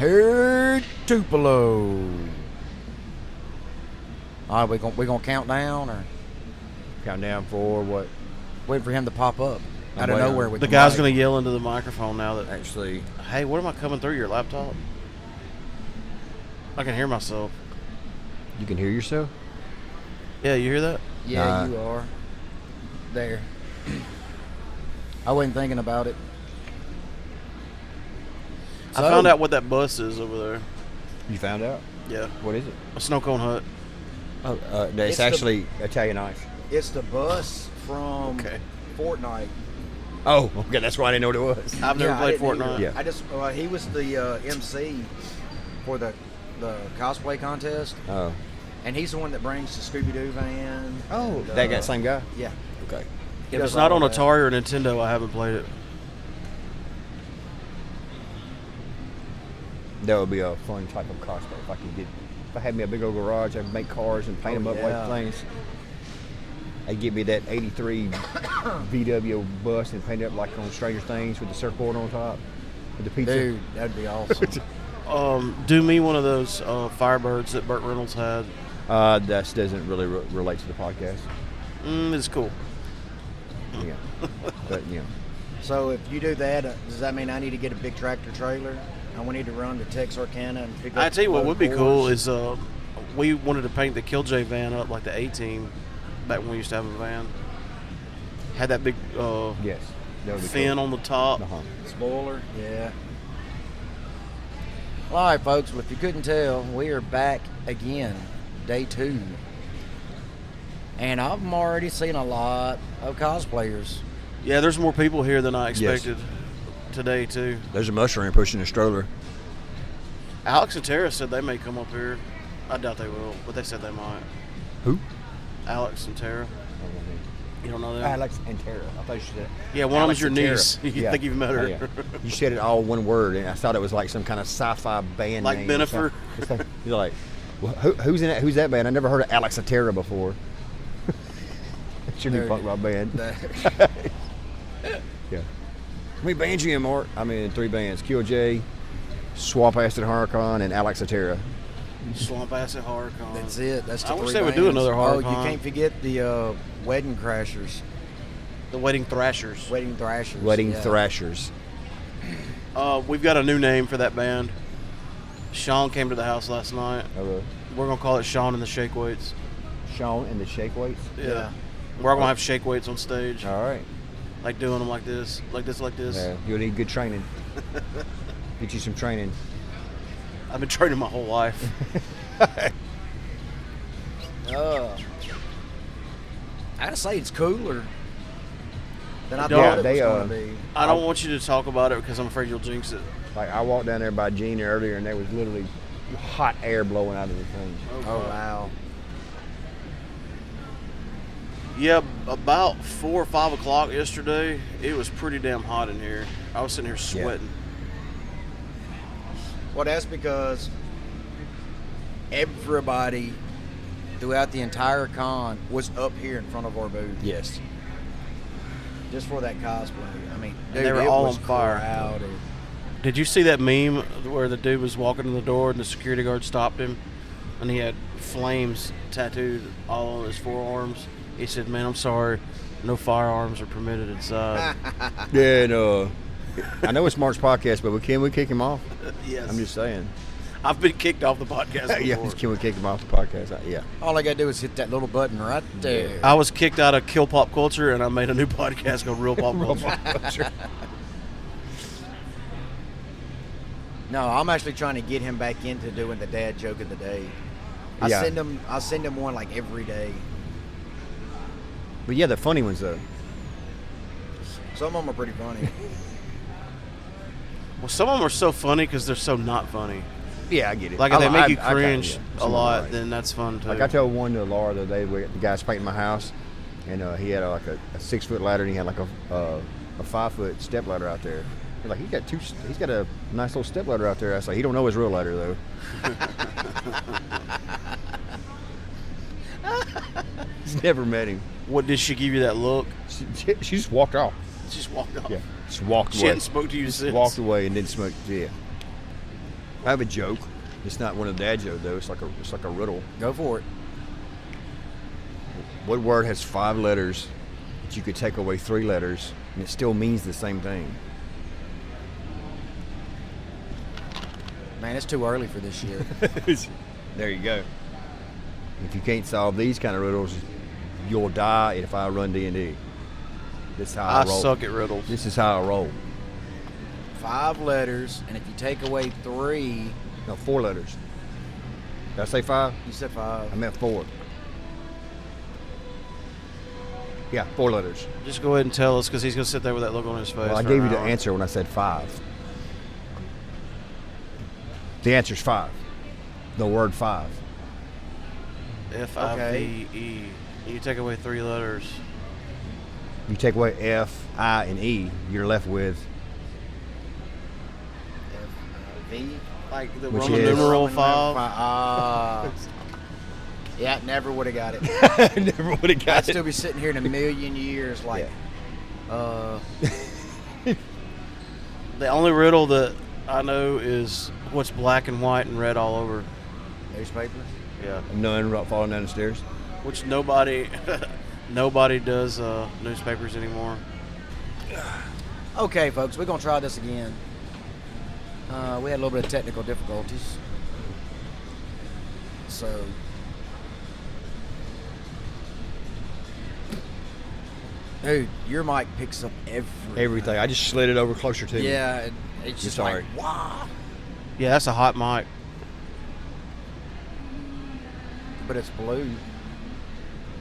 Here, Tupelo. All right, we gonna count down or Count down for what? wait for him to pop up out of waiting. nowhere with The guy's going to yell into the microphone now that, Actually, hey, what am I coming through your laptop? I can hear myself. you can hear yourself? Yeah, you hear that? Yeah, Nah. you are. There. I wasn't thinking about it. I found out what that bus is over there. You found out? Yeah, What is it? a snow cone hut. Oh, It's it's the- actually Italian ice. It's the bus from Okay. Fortnite. Oh, okay. That's why I didn't know what it was. I've never I played didn't Fortnite. either. Yeah. I just he was the MC for the cosplay contest, Oh. and he's the one that brings the Scooby Doo van. Oh, and, that guy, same guy? Yeah. Okay. He If does it's not all on that. Atari or Nintendo, I haven't played it. That would be a fun type of cosplay if I had me a big old garage, I'd make cars and paint them up yeah. like things. I'd give me that 83 VW bus and paint it up like on Stranger Things with the surfboard on top with the pizza. Dude, that'd be awesome. Do me one of those Firebirds that Burt Reynolds had. That doesn't really relate to the podcast. It's cool. Yeah. But, So if you do that, does that mean I need to get a big tractor trailer? And we need to run to Texarkana and pick up. I tell you what load would be boards? cool is we wanted to paint the Killjoy van up like the A-Team back when we used to have a van. Had that big yes. That would be fin cool. on the top. Uh-huh. Spoiler, yeah. Well, all right, folks. Well, if you couldn't tell, we are back again, day 2, and I've already seen a lot of cosplayers. Yeah, there's more people here than I expected today too. There's a mushroom pushing a stroller. Alex and Tara said they may come up here. I doubt they will, but they said they might. Who? Alex and Tara. You don't know them? Alex and Tara. I thought you said Yeah, one Alex of them's your and niece. Tara. You Yeah. think you've met her. Oh, yeah. You said it all one word, and I thought it was like some kind of sci-fi band Like name. or Benifer? something. You're like, well, who's in that? Who's that band? I never heard of Alex and Tara before. It's your new There- punk rock band. That- Yeah. How many bands you in, Mark? I'm in 3 bands. Killjoy, Swamp Acid Horrorcon, and Alex and Tara. Swamp Acid Horrorcon. That's it. That's the I wish 3 they would do bands. another Oh, you Horrorcon. can't forget the Wedding Crashers, The Wedding Thrashers. Wedding Thrashers. Wedding yeah. Thrashers. We've got a new name for that band. Sean came to the house last night. We're going to call it Sean and the Shake Weights. Sean and the Shake Weights. Yeah. We're going to have shake weights on stage. All right. Like doing them like this, like this, like this. Yeah, you'll need good training. Get you some training. I've been training my whole life. I gotta say it's cooler than I Yeah, thought it they, was going to be. I don't want you to talk about it because I'm afraid you'll jinx it. Like I walked down there by Gene earlier, and there was literally hot air blowing out of the thing. Oh wow! Yeah, about 4 or 5 o'clock yesterday, it was pretty damn hot in here. I was sitting here sweating. Well, that's because everybody throughout the entire con was up here in front of our booth Yes. just for that cosplay. I mean, And dude, they were it all was on fire. crowded. Did you see that meme where the dude was walking in the door and the security guard stopped him and he had flames tattooed all on his forearms? He said, "Man, I'm sorry, no firearms are permitted inside." Yeah, no. I know it's Mark's podcast, but can we kick him off? Yes. I'm just saying. I've been kicked off the podcast before. Yeah, can we kick him off the podcast? Yeah. All I gotta do is hit that little button right there. I was kicked out of Kill Pop Culture and I made a new podcast called Real Pop Culture. No, I'm actually trying to get him back into doing the dad joke of the day. I Yeah. send him one like every day. But yeah, the funny ones though. Some of them are pretty funny. Well, some of them are so funny because they're so not funny. Yeah, I get it. Like if they make you I kinda, cringe yeah, a some of them lot, are right. then that's fun too. Like I told one to Laura the other day, the guy's painting my house, and he had like a 6-foot ladder, and he had like a 5-foot step ladder out there. He's like, he's got a nice little step ladder out there. I was like, he don't know his real ladder though. He's never met him. What did she give you that look? She just walked off. She just walked off. Yeah, just walked She away. hadn't spoke to you Just since. walked away and didn't smoke. Yeah. I have a joke. It's not one of the dad jokes though. It's like a riddle. Go for it. What word has 5 letters that you could take away 3 letters and it still means the same thing? Man, it's too early for this year. There you go. If you can't solve these kind of riddles, you'll die if I run D&D. This is how I roll. I suck at riddles. This is how I roll. 5 letters, and if you take away 3, No, 4 letters. Did I say 5? you said 5. I meant 4. Yeah, 4 letters. Just go ahead and tell us, because he's going to sit there with that look on his face. Well, I for gave an you the hour. answer when I said 5. The answer's 5. The word 5. F-I-V-E. You take away 3 letters. You take away F, I, and E, you're left with V. Like the Which Roman is- numeral Roman 5. Yeah, never would have got it. never would have I'd got still be sitting here in a million years like, The only riddle that I know is what's black and white and red all over. newspaper. Yeah. None falling down the stairs. Which nobody does newspapers anymore. Okay, folks, we're going to try this again. We had a little bit of technical difficulties. So, dude, your mic picks up Everything. I just slid it over closer to me. Yeah, it's just sorry. like, wow. Yeah, that's a hot mic. But it's blue.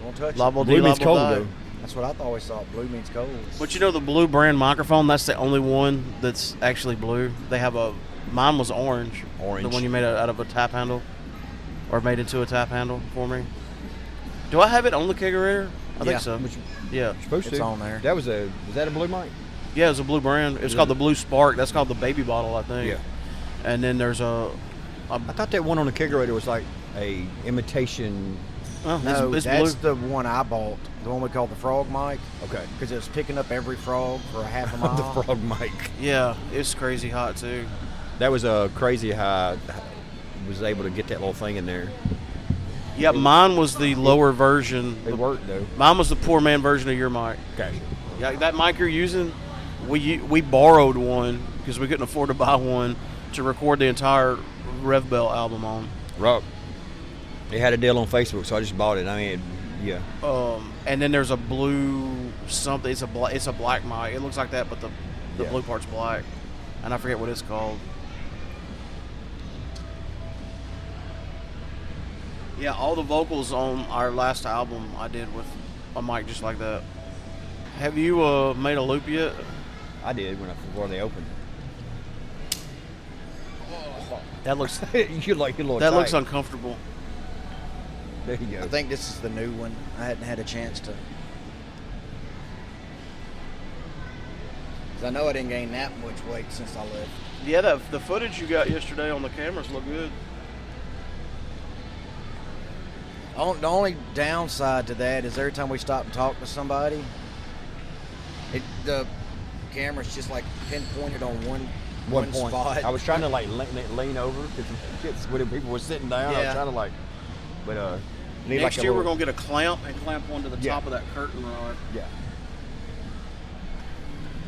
Don't touch it. Lobble Blue dee, means lobble cold, die. though. That's what I always thought. Blue means cold. But you know the blue brand microphone, that's the only one that's actually blue. They have mine was orange. Orange. The one you made out of a tap handle. Or made into a tap handle for me. Do I have it on the kegerator? I Yeah. think so. Yeah. Supposed It's to. on there. Was that a blue mic? Yeah, it's a blue brand. It's called the Blue Spark. That's called the baby bottle, I think. Yeah. And then there's I thought that one on the kegerator was like a imitation. No, it's that's blue. the one I bought. The one we call the frog mic. Okay. Because it was picking up every frog for a half a mile. The frog mic. Yeah, it's crazy hot too. That was crazy how I was able to get that little thing in there. Yeah, mine was the lower version. It worked though. Mine was the poor man version of your mic. Okay. Yeah, that mic you're using, we borrowed one because we couldn't afford to buy one to record the entire Rev Bell album on. Rock. They had a deal on Facebook, so I just bought it. I mean, yeah. And then there's a blue something. It's a black mic. It looks like that, but the Yeah. blue part's black, and I forget what it's called. Yeah, all the vocals on our last album I did with a mic just like that. Have you made a loop yet? I did before they opened. That looks You're like a little that tight. looks uncomfortable. There you go. I think this is the new one. I hadn't had a chance to. 'Cause I know I didn't gain that much weight since I left. Yeah, the footage you got yesterday on the cameras look good. The only downside to that is every time we stop and talk to somebody, the camera's just like pinpointed on one Point. spot. I was trying to like lean over because when people were sitting down, I was Yeah. trying to like, but need Next like a year we're little- gonna get a clamp and clamp one to the Yeah. top of that curtain rod. Yeah.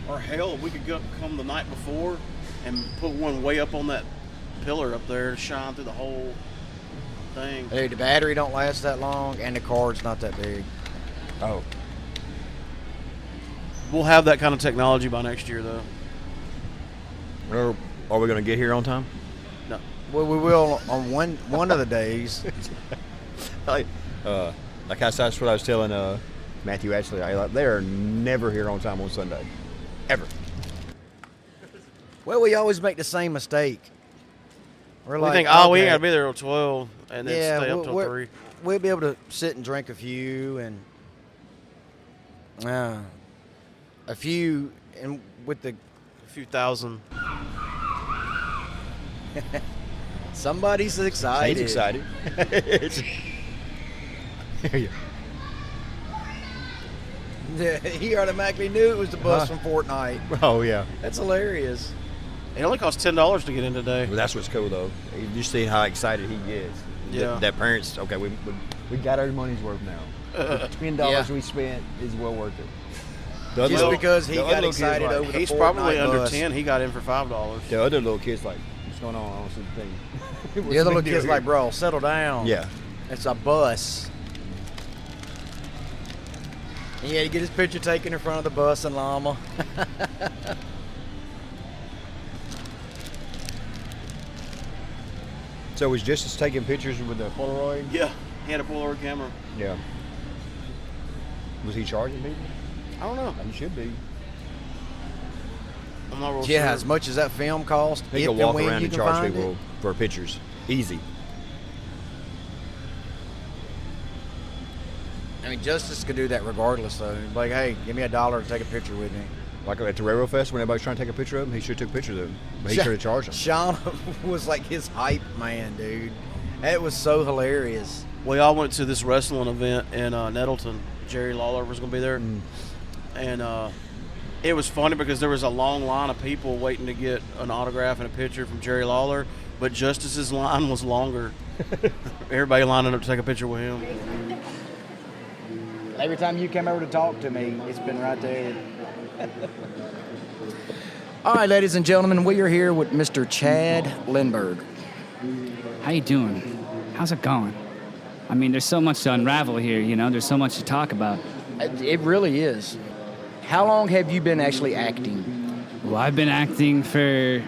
Or hell, we could come the night before and put one way up on that pillar up there to shine through the whole thing. Dude, the battery don't last that long, and the card's not that big. Oh. We'll have that kind of technology by next year, though. Are we gonna get here on time? No. Well, we will on one of the days. Like that's what I was telling Matthew. Actually, they are never here on time on Sunday, ever. Well, we always make the same mistake. We're We like, think, we ain't okay, gotta be there till 12, and then yeah, stay up till we're- 3. We'll be able to sit and drink a few and a few, and with the A few thousand. somebody's excited. He's excited. There you He automatically knew it was the bus from Fortnite. go. Oh yeah. That's hilarious. It only costs $10 to get in today. But that's what's cool though. You just see how excited he gets. Yeah. That parents, okay, we got our money's worth now. The $10 we spent is well worth it. Just because he got excited like, over the He's Fortnite probably under bus. 10. He got in for $5. The other little kid's like, what's going on? I don't see the thing. The other little kid's like, bro, settle down. Yeah. It's a bus. And he had to get his picture taken in front of the bus and llama. So was Justice taking pictures with the Polaroid? Yeah, he had a Polaroid camera. Yeah. Was he charging people? I don't know. He should be. I'm not real Yeah, sure. as much as that film cost, He if could and walk when around you and can charge find people it. for pictures. Easy. I mean, Justice could do that regardless, though. Like, hey, give me $1 to take a picture with me. Like at the Railroad Fest when everybody's trying to take a picture of him, he should have took pictures of him. But he should have charged him. Sean was like his hype man, dude. It was so hilarious. We all went to this wrestling event in Nettleton. Jerry Lawler was going to be there. And it was funny because there was a long line of people waiting to get an autograph and a picture from Jerry Lawler, but Justice's line was longer. Everybody lining up to take a picture with him. Every time you came over to talk to me, it's been right there. All right, ladies and gentlemen, we are here with Mr. Chad Lindbergh. How you doing? How's it going? I mean, there's so much to unravel here, you know? There's so much to talk about. It really is. How long have you been actually acting? Well, I've been acting for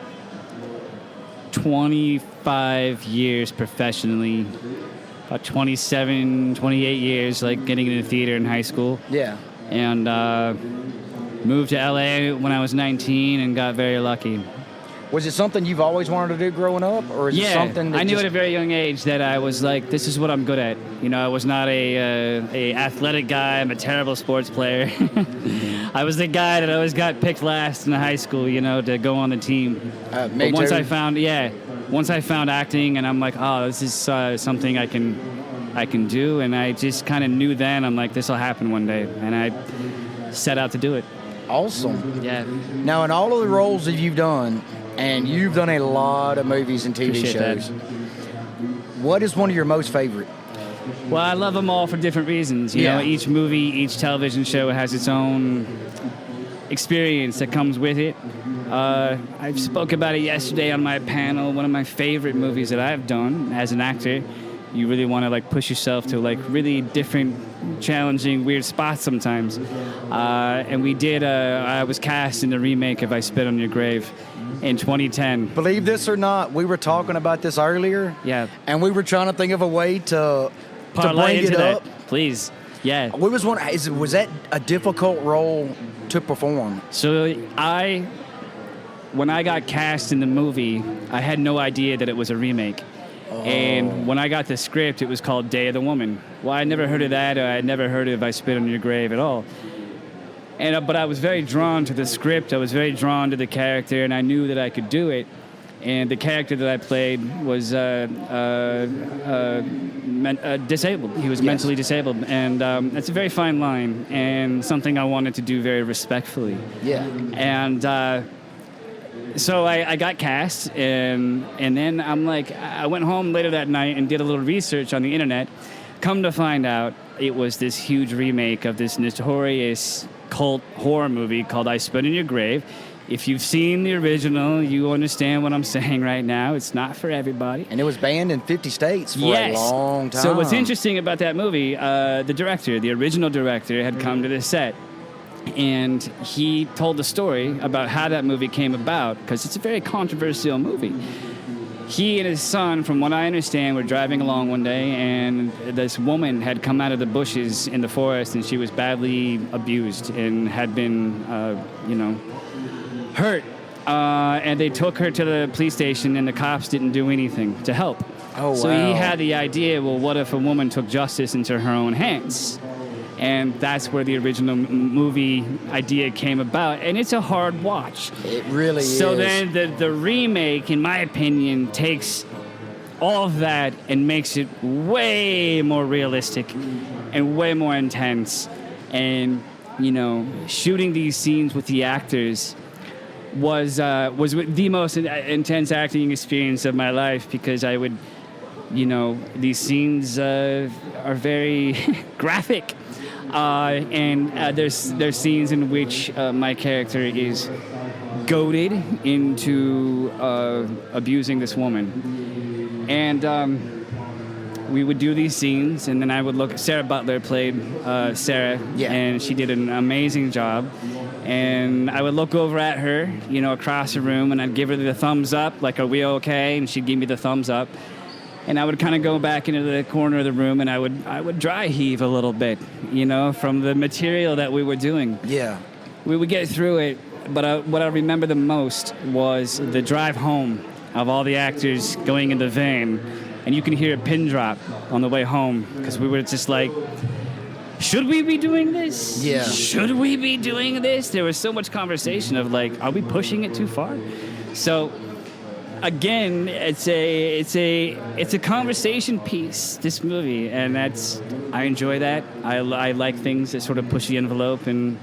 25 years professionally. About 27, 28 years, like getting into theater in high school. Yeah. And moved to LA when I was 19 and got very lucky. Was it something you've always wanted to do growing up, or is it something that I knew just... at a very young age that I was like, this is what I'm good at. You know, I was not a athletic guy. I'm a terrible sports player. I was the guy that always got picked last in high school, you know, to go on the team. Me But once too. once I found acting, and I'm like, oh, this is something I can do, and I just kind of knew then. I'm like, this will happen one day, and I set out to do it. Awesome. Yeah. Now, in all of the roles that you've done, and you've done a lot of movies and TV Appreciate shows, that. what is one of your most favorite? Well, I love them all for different reasons. You know, each movie, each television show has its own experience that comes with it. I spoke about it yesterday on my panel. One of my favorite movies that I've done as an actor. You really want to like push yourself to like really different, challenging, weird spots sometimes. And we did. I was cast in the remake of I Spit on Your Grave in 2010. Believe this or not, we were talking about this earlier. Yeah. And we were trying to think of a way to Parlay bring it into up. that, please. Yeah. We was wondering, was that a difficult role to perform? So when I got cast in the movie, I had no idea that it was a remake. And when I got the script, it was called Day of the Woman. Well, I never heard of that. Or I had never heard of I Spit on Your Grave at all. But I was very drawn to the script. I was very drawn to the character, and I knew that I could do it. And the character that I played was disabled. He was mentally disabled, and that's a very fine line, and something I wanted to do very respectfully. Yeah. And so I got cast, and then I'm like, I went home later that night and did a little research on the internet. Come to find out, it was this huge remake of this notorious cult horror movie called I Spit in Your Grave. If you've seen the original, you understand what I'm saying right now. It's not for everybody. And it was banned in 50 states for a long time. So what's interesting about that movie, the original director, had come to the set. And he told the story about how that movie came about, because it's a very controversial movie. He and his son, from what I understand, were driving along one day, and this woman had come out of the bushes in the forest, and she was badly abused and had been, hurt. And they took her to the police station, and the cops didn't do anything to help. Oh, wow. So he had the idea, well, what if a woman took justice into her own hands? And that's where the original movie idea came about. And it's a hard watch. It really is. So then the remake, in my opinion, takes all of that and makes it way more realistic and way more intense. And, shooting these scenes with the actors was the most intense acting experience of my life, because I would, these scenes are very graphic, and there's scenes in which my character is goaded into abusing this woman, and we would do these scenes, and then I would look. Sarah Butler played Sarah, and she did an amazing job. And I would look over at her, across the room, and I'd give her the thumbs up, like, "Are we okay?" And she'd give me the thumbs up. And I would kind of go back into the corner of the room, and I would dry heave a little bit, from the material that we were doing. Yeah. We would get through it, but what I remember the most was the drive home of all the actors going in the van, and you can hear a pin drop on the way home, because we were just like, should we be doing this? Yeah. Should we be doing this? There was so much conversation of like, are we pushing it too far? So again, it's a conversation piece, this movie, and I enjoy that. I like things that sort of push the envelope, and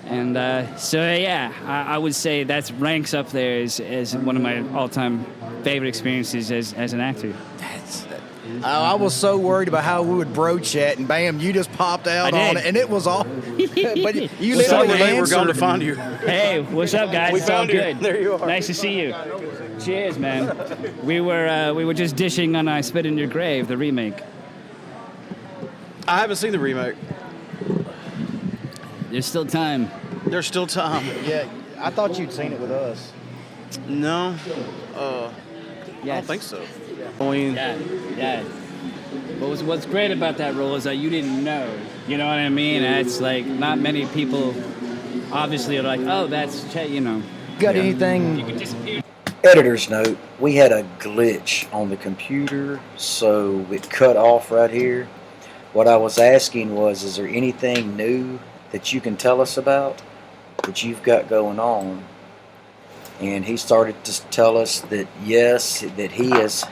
I would say that ranks up there as one of my all-time favorite experiences as an actor. I was so worried about how we would broach it, and bam, you just popped out on it, and it was all. But you literally We're going to find you. Hey, what's up, guys? We it's all found you. good. There you are. Nice to see you. Cheers, man. We were just dishing on "I Spit in Your Grave," the remake. I haven't seen the remake. There's still time. There's still time. Yeah, I thought you'd seen it with us. No. Yes. I don't think so. I mean, Yeah. But what's great about that role is that you didn't know. You know what I mean? It's like not many people obviously are like, oh, that's, Got anything? You can disappear. Editor's note, we had a glitch on the computer, so it cut off right here. What I was asking was, is there anything new that you can tell us about that you've got going on? And he started to tell us that yes, that he has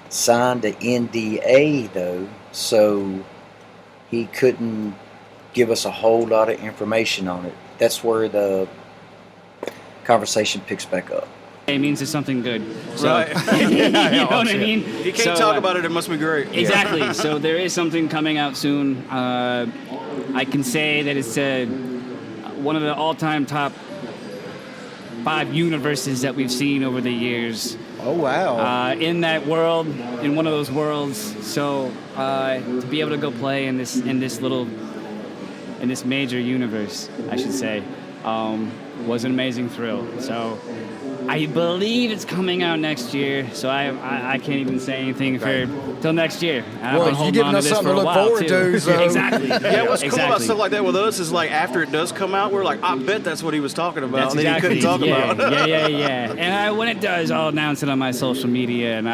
signed an NDA though, so he couldn't give us a whole lot of information on it. That's where the conversation picks back up. It means it's something good. So, right. you know what I mean? If you can't talk about it, it must be great. Exactly. So there is something coming out soon. I can say that it's one of the all-time top 5 universes that we've seen over the years. Oh wow! In that world, in one of those worlds. So to be able to go play in this major universe, I should say, was an amazing thrill. So I believe it's coming out next year, so I can't even say anything till next year. Well, you're giving us something to look forward to. So. Exactly. Yeah, what's cool about stuff like that with us is like after it does come out, we're like, I bet that's what he was talking about. That's and exactly. then he couldn't talk about. Yeah. And when it does, I'll announce it on my social media, and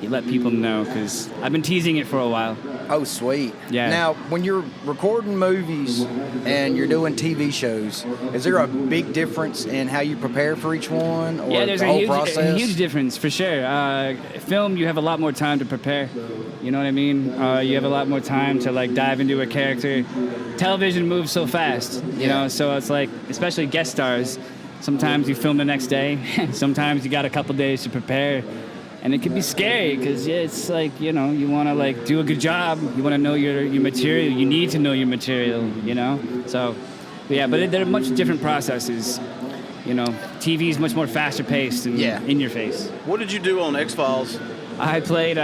you let people know, because I've been teasing it for a while. Oh, sweet. Yeah. Now, when you're recording movies and you're doing TV shows, is there a big difference in how you prepare for each one, or there's the whole a process? huge difference for sure. Film, you have a lot more time to prepare. You know what I mean? You have a lot more time to like dive into a character. Television moves so fast, you know. So it's like, especially guest stars. Sometimes you film the next day. Sometimes you got a couple days to prepare. And it can be scary because it's like, you want to like do a good job. You want to know your material. You need to know your material, So, but they're much different processes. TV is much more faster paced and in your face. What did you do on X-Files? I played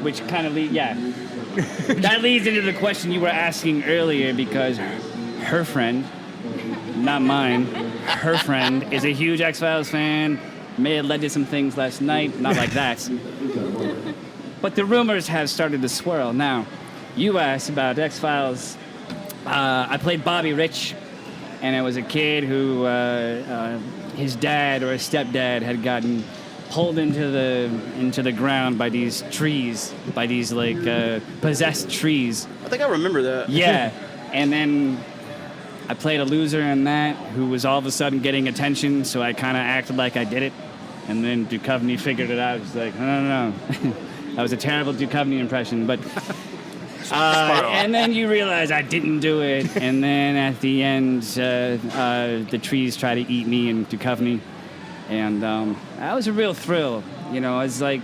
which kind of that leads into the question you were asking earlier, because her friend, not mine, her friend is a huge X-Files fan. May have led to some things last night, not like that. But the rumors have started to swirl. Now, you asked about X-Files. I played Bobby Rich, and it was a kid who his dad or his stepdad had gotten pulled into the ground by these trees, by these possessed trees. I think I remember that. Yeah, and then I played a loser in that who was all of a sudden getting attention, so I kind of acted like I did it. And then Duchovny figured it out. He's like, no. That was a terrible Duchovny impression. But And then you realize I didn't do it. And then at the end, the trees try to eat me and to cover me. And that was a real thrill. You know, it's like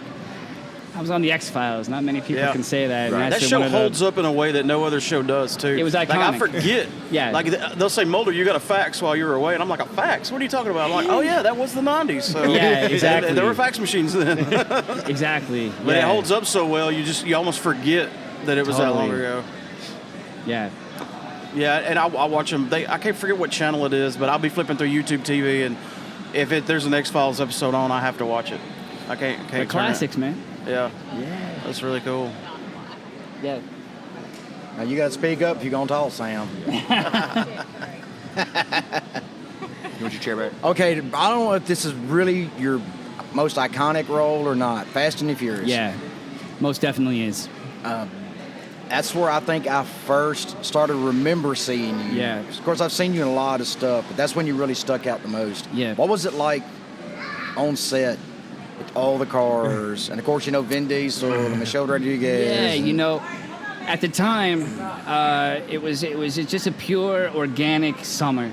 I was on the X-Files. Not many people can say that. Right. And That show holds up in a way that no other show does, too. It was iconic. Like, I forget. Yeah. Like, they'll say, Mulder, you got a fax while you were away. And I'm like, a fax? What are you talking about? I'm like, oh, yeah, that was the 90s. So Yeah, exactly. There were fax machines then. Exactly. But it holds up so well, you almost forget that it was that long ago. Yeah. Yeah, and I'll watch them. I can't forget what channel it is, but I'll be flipping through YouTube TV, and if there's an X-Files episode on, I have to watch it. I can't The turn classics, it. man. Yeah. Yeah. That's really cool. Yeah. Now you got to speak up if you're gonna talk, Sam. You want your chair back? Okay, I don't know if this is really your most iconic role or not. Fast and the Furious. Yeah. Most definitely is. That's where I think I first started to remember seeing you. Yeah. Of course, I've seen you in a lot of stuff, but that's when you really stuck out the most. Yeah. What was it like on set with all the cars? And of course, you know, Vin Diesel and Michelle Rodriguez. Yeah, and- you know, at the time, it was just a pure organic summer.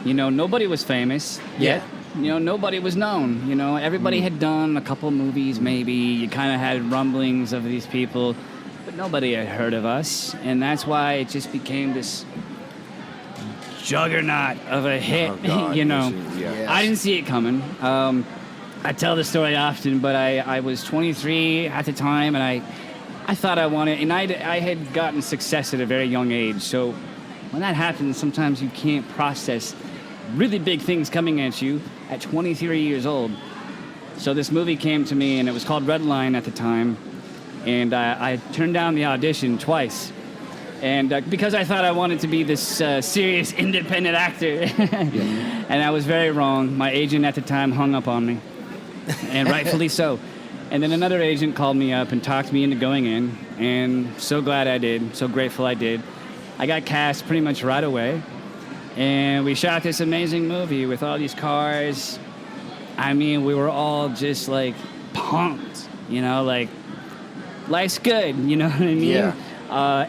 You know, nobody was famous yet. You know, nobody was known. You know, everybody had done a couple movies, maybe. You kind of had rumblings of these people, but nobody had heard of us, and that's why it just became this juggernaut of a hit. Oh, God, you know, Yes. I didn't see it coming. I tell the story often, but I was 23 at the time, and I thought I wanted, and I had gotten success at a very young age. So when that happens, sometimes you can't process really big things coming at you at 23 years old. So this movie came to me, and it was called Red Line at the time, and I turned down the audition twice. And because I thought I wanted to be this serious independent actor, and I was very wrong. My agent at the time hung up on me, and rightfully so. And then another agent called me up and talked me into going in, and so glad I did, so grateful I did. I got cast pretty much right away, and we shot this amazing movie with all these cars. I mean, we were all just like pumped, you know, like life's good, you know what I mean? Yeah.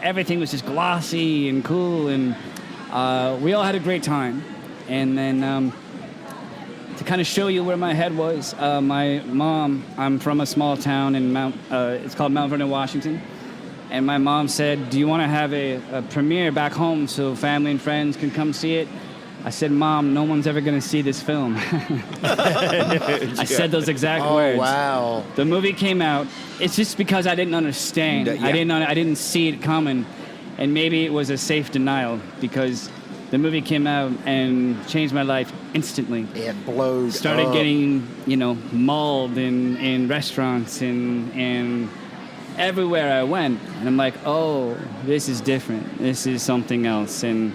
Everything was just glossy and cool, and we all had a great time. And then to kind of show you where my head was, my mom, I'm from a small town in it's called Mount Vernon, Washington. And my mom said, do you want to have a premiere back home so family and friends can come see it? I said, Mom, no one's ever going to see this film. I said those exact words. Oh, wow. The movie came out. It's just because I didn't understand. Yeah. I didn't see it coming. And maybe it was a safe denial because the movie came out and changed my life instantly. It blowed Started up. getting, you know, mauled in restaurants and everywhere I went. And I'm like, oh, this is different. This is something else. And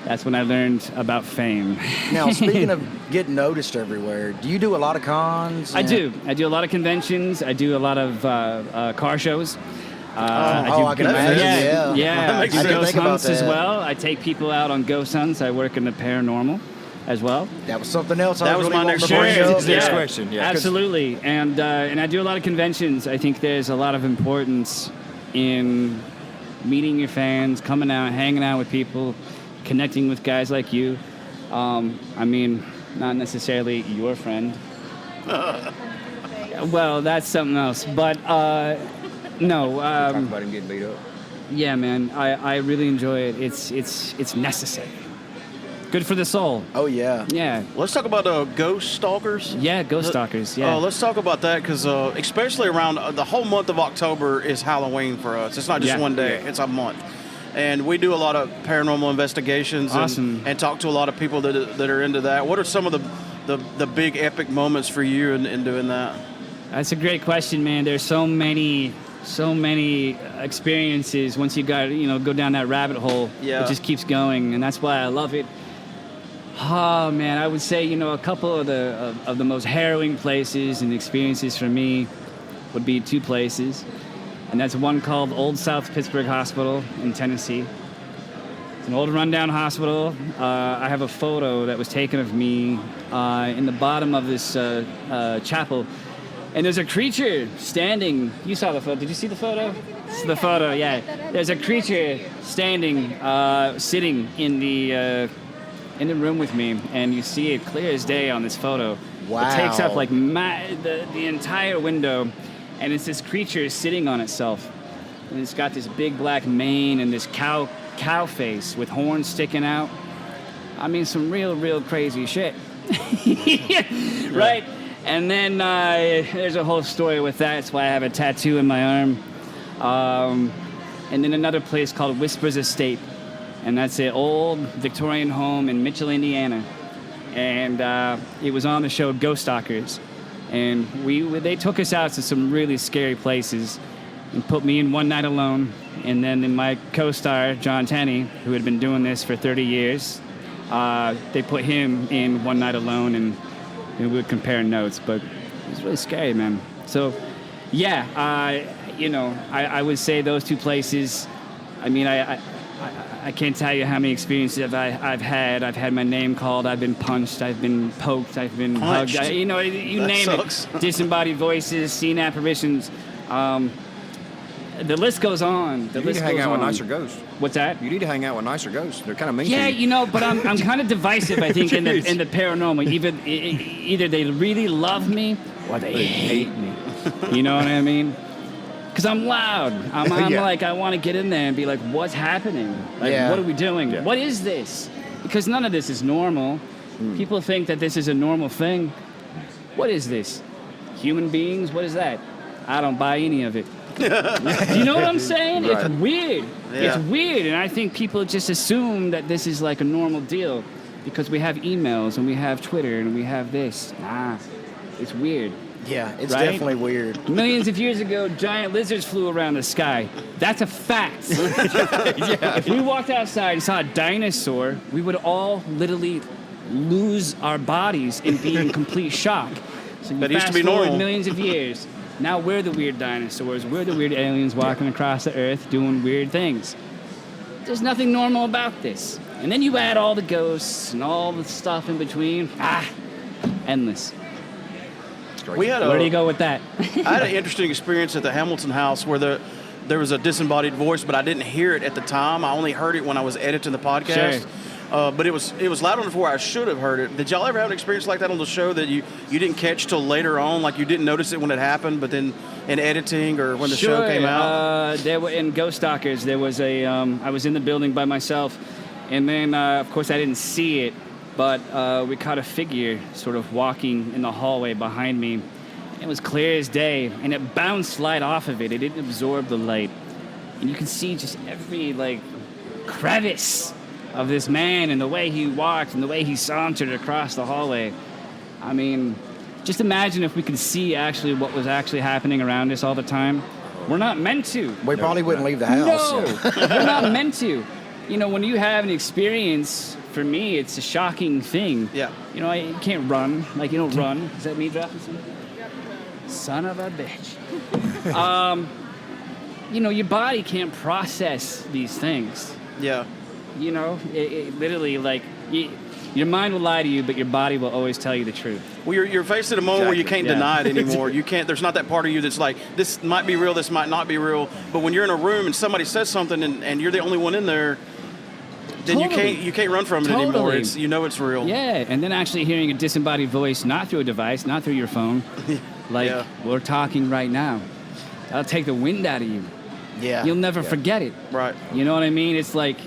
that's when I learned about fame. Now, speaking of getting noticed everywhere, do you do a lot of cons? I do. I do a lot of conventions. I do a lot of car shows. I can imagine. Yeah. I makes do sense. I didn't ghost think about hunts as that. well. I take people out on ghost hunts. I work in the paranormal as well. That was something else. That I was really my wanted next to bring question. up. Next question, yeah. Absolutely. And I do a lot of conventions. I think there's a lot of importance in meeting your fans, coming out, hanging out with people, connecting with guys like you. I mean, not necessarily your friend. Well, that's something else. But no. Talk about him getting beat up. Yeah, man. I really enjoy it. It's necessary. Good for the soul. Oh, yeah. Yeah. Let's talk about ghost stalkers. Yeah, ghost stalkers. Yeah. Let's talk about that because especially around the whole month of October is Halloween for us. It's not just Yeah. one day; it's a month. And we do a lot of paranormal investigations Awesome. and talk to a lot of people that are into that. What are some of the big epic moments for you in doing that? That's a great question, man. There's so many experiences once you go down that rabbit hole. Yeah. It just keeps going, and that's why I love it. Oh man, I would say a couple of the most harrowing places and experiences for me would be two places, and that's one called Old South Pittsburgh Hospital in Tennessee. It's an old rundown hospital. I have a photo that was taken of me in the bottom of this chapel. And there's a creature standing. You saw the photo. Did you see the photo? It's the photo, yeah. There's a creature standing, sitting in the room with me, and you see it clear as day on this photo. Wow. It takes up like the entire window, and it's this creature sitting on itself. And it's got this big black mane and this cow face with horns sticking out. I mean, some real crazy shit. Right? And then there's a whole story with that. That's why I have a tattoo in my arm. And then another place called Whispers Estate. And that's an old Victorian home in Mitchell, Indiana. And it was on the show Ghost Stalkers. And they took us out to some really scary places and put me in One Night Alone. And then my co-star, John Tenney, who had been doing this for 30 years, they put him in One Night Alone, and we would compare notes. But it was really scary, man. So, yeah, I would say those two places. I mean, I can't tell you how many experiences I've had. I've had my name called. I've been punched. I've been poked. I've been hugged. You name sucks. it. Disembodied voices, seen apparitions. The list goes on. You need to hang out with nicer ghosts. What's that? You need to hang out with nicer ghosts. They're kind of mean Yeah, to you. but I'm kind of divisive, I think, in the paranormal. Either they really love me or they hate me. You know what I mean? Because I'm loud. I'm Yeah. like, I want to get in there and be like, what's happening? Like, Yeah. what are we doing? Yeah. What is this? Because none of this is normal. People think that this is a normal thing. What is this? Human beings? What is that? I don't buy any of it. Do you know what I'm saying? Right. It's weird. Yeah. It's weird, and I think people just assume that this is like a normal deal because we have emails and we have Twitter and we have this. Nah, it's weird. Yeah, it's Right? definitely weird. Millions of years ago, giant lizards flew around the sky. That's a fact. If we walked outside and saw a dinosaur, we would all literally lose our bodies and be in complete shock. So you That used to be fast forward normal. millions of years. Now we're the weird dinosaurs. We're the weird aliens walking across the earth doing weird things. There's nothing normal about this. And then you add all the ghosts and all the stuff in between. Endless. We had Where do you go with that? I had an interesting experience at the Hamilton house where there was a disembodied voice, but I didn't hear it at the time. I only heard it when I was editing the podcast. Sure. But it was loud enough where I should have heard it. Did y'all ever have an experience like that on the show that you didn't catch till later on, like you didn't notice it when it happened, but then in editing or when the show came out? There were in Ghost Stalkers. There was I was in the building by myself, and then of course I didn't see it, but we caught a figure sort of walking in the hallway behind me. It was clear as day, and it bounced light off of it. It didn't absorb the light, and you can see just every crevice of this man and the way he walked and the way he sauntered across the hallway. I mean, just imagine if we could see actually what was actually happening around us all the time. We're not meant to. We probably wouldn't leave the house. No, we're not meant to. When you have an experience, for me, it's a shocking thing. Yeah. You can't run. Like, you don't run. Is that me dropping something? Son of a bitch. Your body can't process these things. Yeah. It literally, your mind will lie to you, but your body will always tell you the truth. Well, you're faced at a moment where you can't Exactly, deny it anymore. You can't. There's not that part of you that's like, this might be real, this might not be real. But when you're in a room and somebody says something and you're the only one in there, then Totally. you can't run from it anymore. Totally. It's real. Yeah, and then actually hearing a disembodied voice, not through a device, not through your phone, Yeah. we're talking right now. That'll take the wind out of you. Yeah. You'll never forget it. Right. You know what I mean? It's like,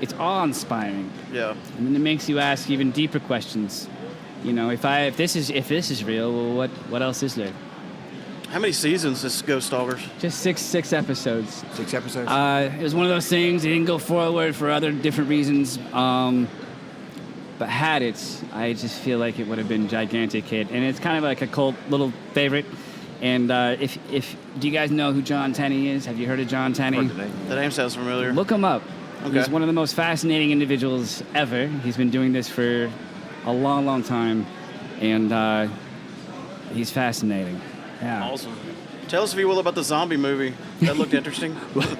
it's awe-inspiring. Yeah. And then it makes you ask even deeper questions. If this is real, well, what else is there? How many seasons is Ghost Stalkers? Just six episodes. 6 episodes. It was one of those things. It didn't go forward for other different reasons. But had it, I just feel like it would have been a gigantic hit. And it's kind of like a cult little favorite. And if do you guys know who John Tenney is? Have you heard of John Tenney? The name sounds familiar. Look him up. Okay. He's one of the most fascinating individuals ever. He's been doing this for a long, long time. And he's fascinating. Yeah. Awesome. Tell us, if you will, about the zombie movie. That looked interesting.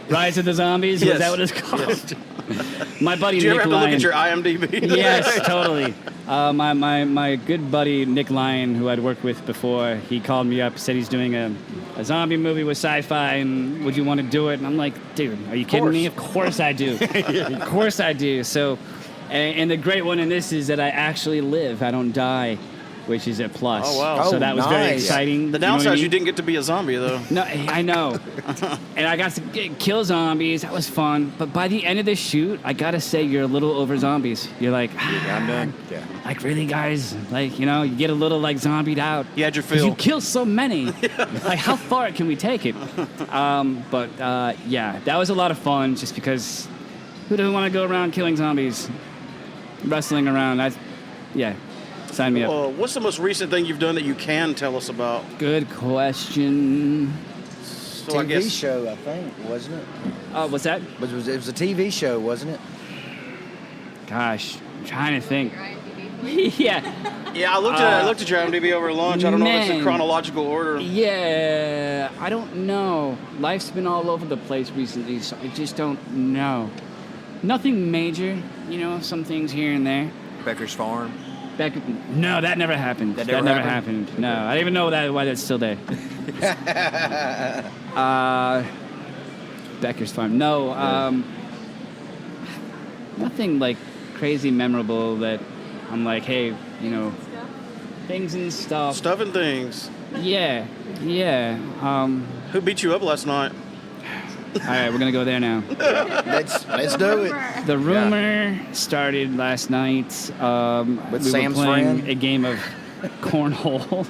Rise of the Zombies? Yes. Was that what it's called? My buddy Did you Nick ever have to look Lyon. at your IMDb? Yes, totally. My good buddy Nick Lyon, who I'd worked with before, he called me up, said he's doing a zombie movie with sci-fi, and would you want to do it? And I'm like, dude, are you kidding me? Of course I do. Of course I do. So, and the great one in this is that I actually live. I don't die, which is a plus. Oh, wow. So that was very nice. exciting. The You know what downside I is you mean? didn't get to be a zombie, though. No, I know. And I got to kill zombies. That was fun. But by the end of the shoot, I got to say, you're a little over zombies. You're like, I'm done. Yeah. like, really, guys? Like, you know, you get a little, like, zombied out. You had your 'Cause fill. you kill so many. Like, how far can we take it? Yeah, that was a lot of fun just because who doesn't want to go around killing zombies? Wrestling around. Yeah. Sign me up. What's the most recent thing you've done that you can tell us about? Good question. So I TV guess show, I think, wasn't it? What's that? But it was a TV show, wasn't it? Gosh, I'm trying to think. Yeah. Yeah, I looked at your IMDb over lunch. I don't know if it's in Man. chronological order. Yeah, I don't know. Life's been all over the place recently, so I just don't know. Nothing major, you know, some things here and there. Becker's Farm. No, that never happened. That That never never happened. No, I don't even know why that's still there. Becker's Farm. No, nothing like crazy memorable that I'm like, hey, you know, things and stuff. Stuff and things. Yeah. Who beat you up last night? All right, we're gonna go there now. Let's do it. The rumor started last night. With we Sam's were playing friend? a game of cornhole.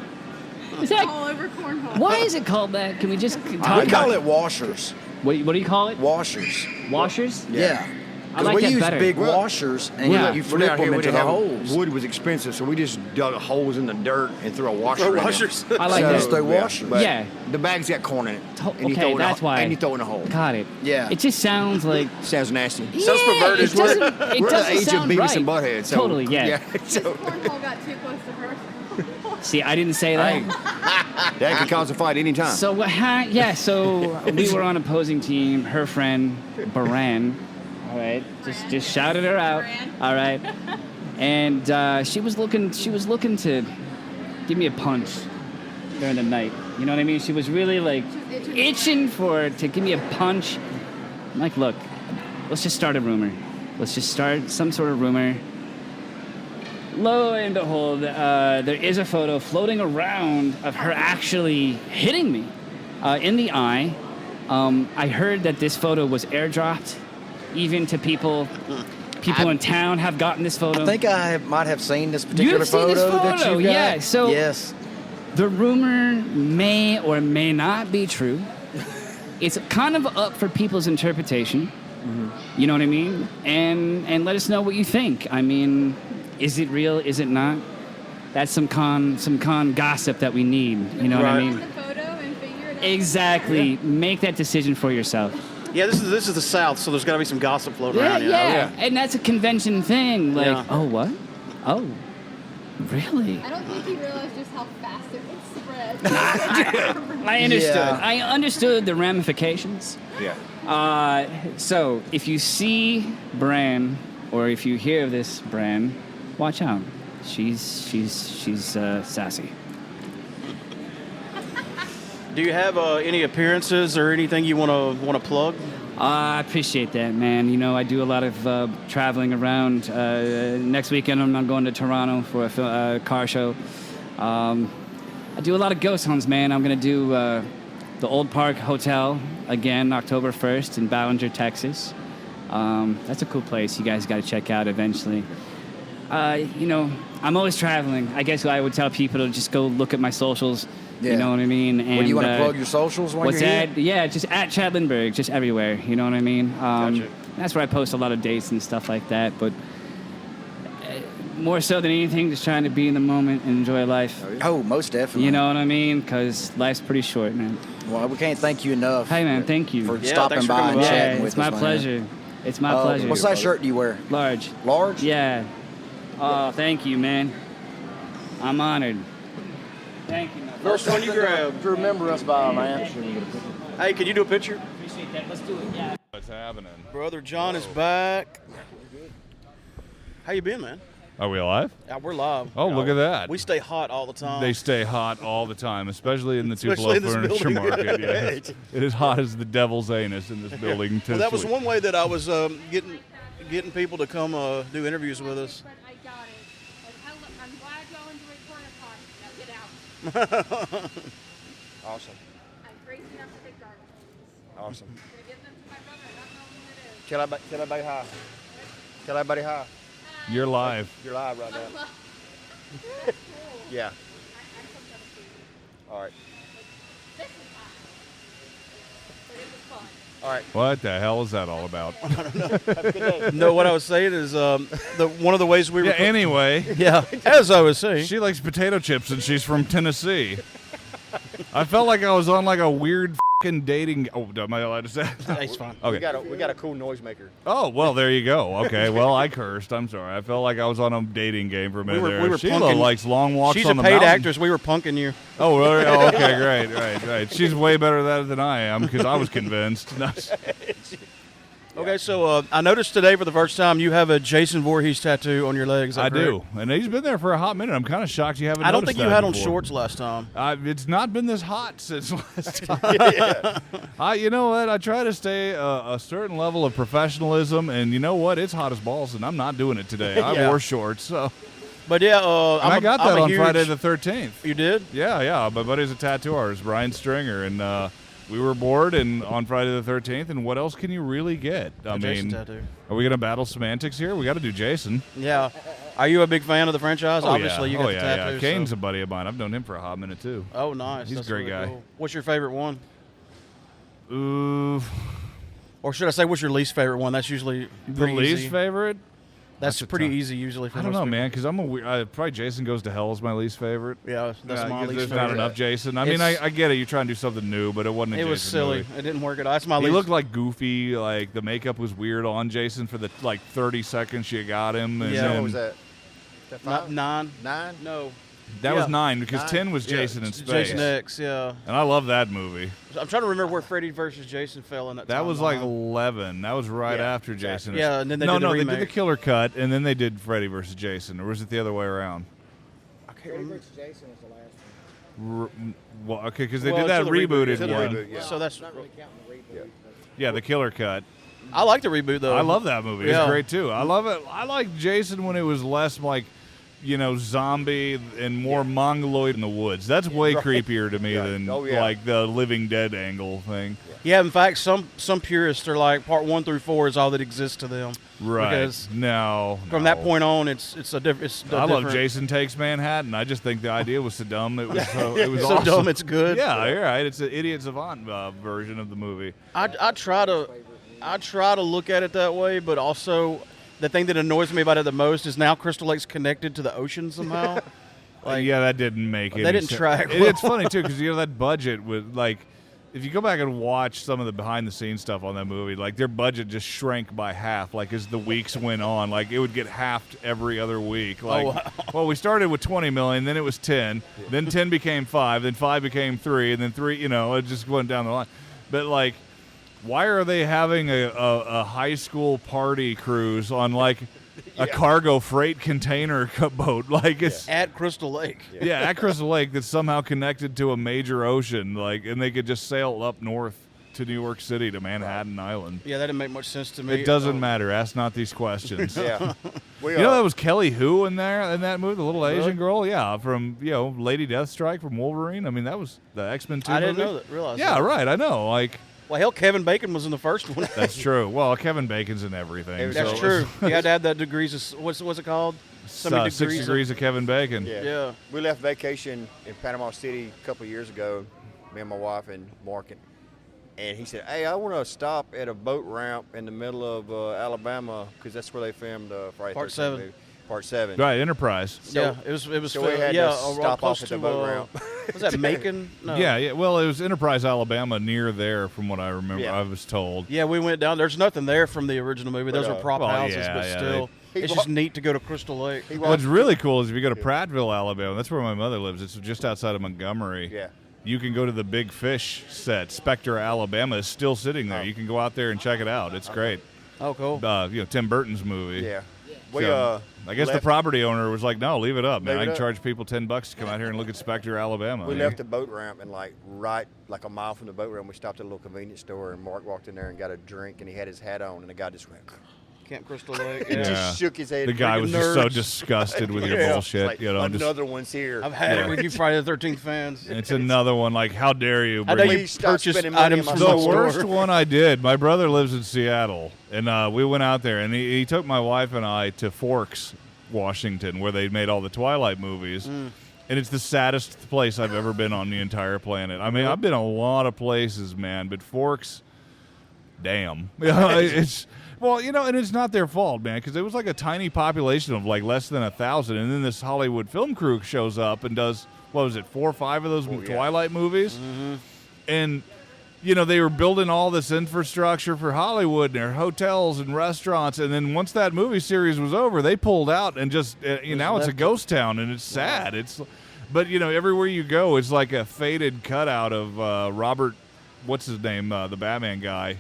Is that, All over cornhole. why is it called that? Can we just talk We about call it washers. What do you call it? Washers. Washers? Yeah. I 'Cause like we that use better. big Well, washers and yeah. you We're flip down here, them we into didn't the have holes. wood was expensive, so we just dug holes in the dirt and threw a washer Throw in washers. I like So that. it's the washers. But Yeah. The bag's got corn in it. And you Okay, throw it in that's why. And you throw it in a hole. Got it. Yeah. It just sounds like. Sounds nasty. Sounds perverted. It doesn't, it We're doesn't the age sound of Beavis right. and Butthead. So, Totally, yeah. So, Cornhole got too close to her. See, I didn't say that. hey, that could cause a fight anytime. So so we were on opposing team. Her friend Baran, all right, just shouted her out, Baran. all right, and she was looking to give me a punch during the night. You know what I mean? She was really like itching to give me a punch. I'm like, look, let's just start a rumor. Let's just start some sort of rumor. Lo and behold, there is a photo floating around of her actually hitting me in the eye. I heard that this photo was airdropped, even to people. People in town have gotten this photo. I think I might have seen this particular You've seen this that photo, you got. yeah, so- yes. The rumor may or may not be true. It's kind of up for people's interpretation. You know what I mean? And let us know what you think. I mean, is it real? Is it not? That's some con gossip that we need. You know what I Right. mean? The photo and figure it out. Exactly. Make that decision for yourself. Yeah, this is the South, so there's got to be some gossip floating around. You know? And that's a convention thing. Like, Yeah. oh, what? Oh, really? I don't think he realized just how fast it would spread. I understood. Yeah. I understood the ramifications. Yeah. So if you see Bran, or if you hear of this Bran, watch out. She's sassy. Do you have any appearances or anything you want to plug? I appreciate that, man. You know, I do a lot of traveling around. Next weekend, I'm going to Toronto for a car show. I do a lot of ghost hunts, man. I'm going to do the Old Park Hotel again, October 1st in Ballinger, Texas. That's a cool place. You guys got to check out eventually. You know, I'm always traveling. I guess I would tell people to just go look at my socials. Yeah. You know what I mean? And Well, do you want to plug your socials while what's you're here? that? Yeah, just at Chad Lindbergh, just everywhere. You know what I mean? Gotcha. That's where I post a lot of dates and stuff like that. But more so than anything, just trying to be in the moment and enjoy life. Oh, most definitely. You know what I mean? Because life's pretty short, man. Well, we can't thank you enough. Hey, man, thank you. For Yeah, stopping thanks for by coming and by. chatting Yeah, with it's my us, man. pleasure. It's my pleasure. What size shirt do you wear? Large. Large? Yeah. Oh, thank you, man. I'm honored. Thank you, man. First one you grab. To remember us by, man. Hey, can you do a picture? Appreciate that. Let's do it. Yeah. What's happening? Brother John is back. How you been, man? Are we alive? Yeah, we're live. Oh, look at that. We stay hot all the time. They stay hot all the time, especially in the Especially Tupelo in this Furniture building. Market. Yes. It is hot as the devil's anus in this building. Well, that was one way that I was getting people to come do interviews with us. But I got it. I'm glad y'all enjoy corner pot. Now get out. Awesome. I'm crazy enough to take garbage. Awesome. I'm gonna give them to my brother. I don't know who it is. Tell everybody hi. Tell everybody hi. You're live. You're live right now. That's cool. Yeah. I'm from Tennessee. All right. This is fun. But it was fun. All right. What the hell is that all about? Have a good day. No, what I was saying is one of the ways we Yeah, were. anyway, Yeah, as I was saying. she likes potato chips and she's from Tennessee. I felt like I was on like a weird fucking dating. Oh, am I allowed to say? It's fine. We Okay. got a cool noisemaker. Oh, well, there you go. Okay, well, I cursed. I'm sorry. I felt like I was on a dating game for a minute We there. were Sheila punking- likes long walks She's on a the paid mountain. actress. We were punking you. Oh, really? Oh, okay, great, right. She's way better at that than I am because I was convinced. No. Okay, so I noticed today for the first time you have a Jason Voorhees tattoo on your leg. Is that I do, and he's been there for a hot minute. I'm kind of shocked you haven't. I don't noticed think you that had on before. shorts last time. It's not been this hot since last time. You know what? I try to stay a certain level of professionalism, and you know what? It's hot as balls, and I'm not doing it today. I Yeah. wore shorts, so. But yeah, And I got that I'm a on huge- Friday the 13th. You did? Yeah. My buddy's a tattoo artist, Brian Stringer, and we were bored and on Friday the 13th. And what else can you really get? I Jason mean, tattoo. are we gonna battle semantics here? We got to do Jason. Yeah. Are you a big fan of the franchise? Oh, Obviously, yeah. you got oh, the yeah, tattoo. yeah. Kane's a buddy of mine. I've known him for a hot minute too. Oh, nice. He's That's a great really guy. cool. What's your favorite one? Ooh, Or should I say, what's your least favorite one? That's usually the pretty least easy. favorite. That's That's a pretty tough- easy usually for I don't most know, people. man, because I'm a weird. Probably Jason Goes to Hell is my least favorite. Yeah, that's Yeah, my 'cause least there's favorite. not enough Jason. I mean, It's- I get it. You're trying to do something new, but it wasn't a It Jason was silly. movie. It didn't work at all. That's my He least. looked like goofy. Like the makeup was weird on Jason for the 30 seconds you got him. And Yeah. then What was that? That Not five? 9. 9? No. that Yeah. was 9 because 9? 10 was Yeah. Jason in space. Jason X, yeah. And I love that movie. I'm trying to remember where Freddy versus Jason fell in that. That was like timeline. 11. That was right Yeah, after Jason. Yeah, and then they no, did the no, they did remake. the Killer Cut, and then they did Freddy versus Jason, or was it the other way around? I can't remember. Jason was the last one. Well, okay, because they Well, did that until the reboot, rebooted until the one. reboot, yeah. So that's. Not really counting the reboot. Yeah, the Killer Cut. I like the reboot though. I love that movie. Yeah. It's great too. I love it. I like Jason when it was less like, zombie and more mongoloid in the woods. That's way creepier to me Right. than Oh, yeah. like the Living Dead angle thing. Yeah, in fact, some purists are like part 1 through 4 is all that exists to them. Right. Because No. from that point on, it's a different. I love Jason Takes Manhattan. I just think the idea was so dumb. It was it was so awesome. dumb, it's good. Yeah, you're right. It's an idiot savant version of the movie. I try to look at it that way, but also the thing that annoys me about it the most is now Crystal Lake's connected to the ocean somehow. Like, yeah, that didn't make it. They didn't track And well. it's funny too because that budget was like, if you go back and watch some of the behind the scenes stuff on that movie, like their budget just shrank by half. Like as the weeks went on, like it would get halved every other week. Like, wow. well, we started with 20 million, then it was 10, then 10 became 5, then 5 became 3, and then 3. It just went down the line. But like, why are they having a high school party cruise on like a cargo freight container boat? Like it's at Crystal Lake. yeah, at Crystal Lake that's somehow connected to a major ocean, like, and they could just sail up north to New York City to Manhattan Island. Yeah, that didn't make much sense to me. It doesn't matter. Ask not these questions. Yeah. We, You know that was Kelly Hu in that movie, the little Asian Really? girl? Yeah, from, Lady Deathstrike from Wolverine. I mean, that was the X-Men 2 I didn't movie. know that. Realize Yeah, that. right, I know. Like, Well, hell, Kevin Bacon was in the first one. that's true. Well, Kevin Bacon's in everything. That's so true. You had to have that degrees of what's it called? So many 6 degrees of Kevin Bacon. Yeah. We left vacation in Panama City a couple of years ago, me and my wife and Mark, and he said, "Hey, I want to stop at a boat ramp in the middle of Alabama because that's where they filmed Friday Part 13th 7. movie. Part 7. Right, Enterprise. Yeah, it was. So we had yeah, to stop close off at the to, boat ramp. Was that Macon? No. Yeah. Well, it was Enterprise, Alabama, near there, from what I remember. Yeah. I was told. Yeah, we went down. There's nothing there from the original movie. Those But, were prop well, houses, yeah, but yeah, still, they- it's just neat to go to Crystal Lake. What's really cool is if you go to Prattville, Alabama, that's where my mother lives. It's just outside of Montgomery. Yeah. You can go to the Big Fish set. Spectre, Alabama is still sitting there. You can go out there and check it out. It's great. Oh, cool. Tim Burton's movie. Yeah. We So, I guess the left- property owner was like, "No, leave it up, man. Leave I it can up." charge people $10 to come out here and look at Spectre, Alabama." We left the boat ramp and right a mile from the boat ramp, we stopped at a little convenience store and Mark walked in there and got a drink and he had his hat on and the guy just went Camp Crystal Lake. and Yeah. just shook his head. The guy was just so disgusted with your Yeah. bullshit. It's like, You know, just, another one's here. I've had it with you Friday the 13th fans. it's another one. Like, how dare you? How bring dare it- you Stop purchase spending money items on from my the The store. worst one I did. My brother lives in Seattle, and we went out there, and he took my wife and I to Forks, Washington, where they made all the Twilight movies. And it's the saddest place I've ever been on the entire planet. I mean, I've been a lot of places, man, but Forks, damn. It's well, you know, and it's not their fault, man, because it was like a tiny population of like less than 1,000, and then this Hollywood film crew shows up and does, what was it, 4 or 5 of those Twilight movies, and you know, they were building all this infrastructure for Hollywood and their hotels and restaurants, and then once that movie series was over, they pulled out and just now it's a ghost town, and it's sad. It's, but you know, everywhere you go, it's like a faded cutout of Robert, what's his name, the Batman guy.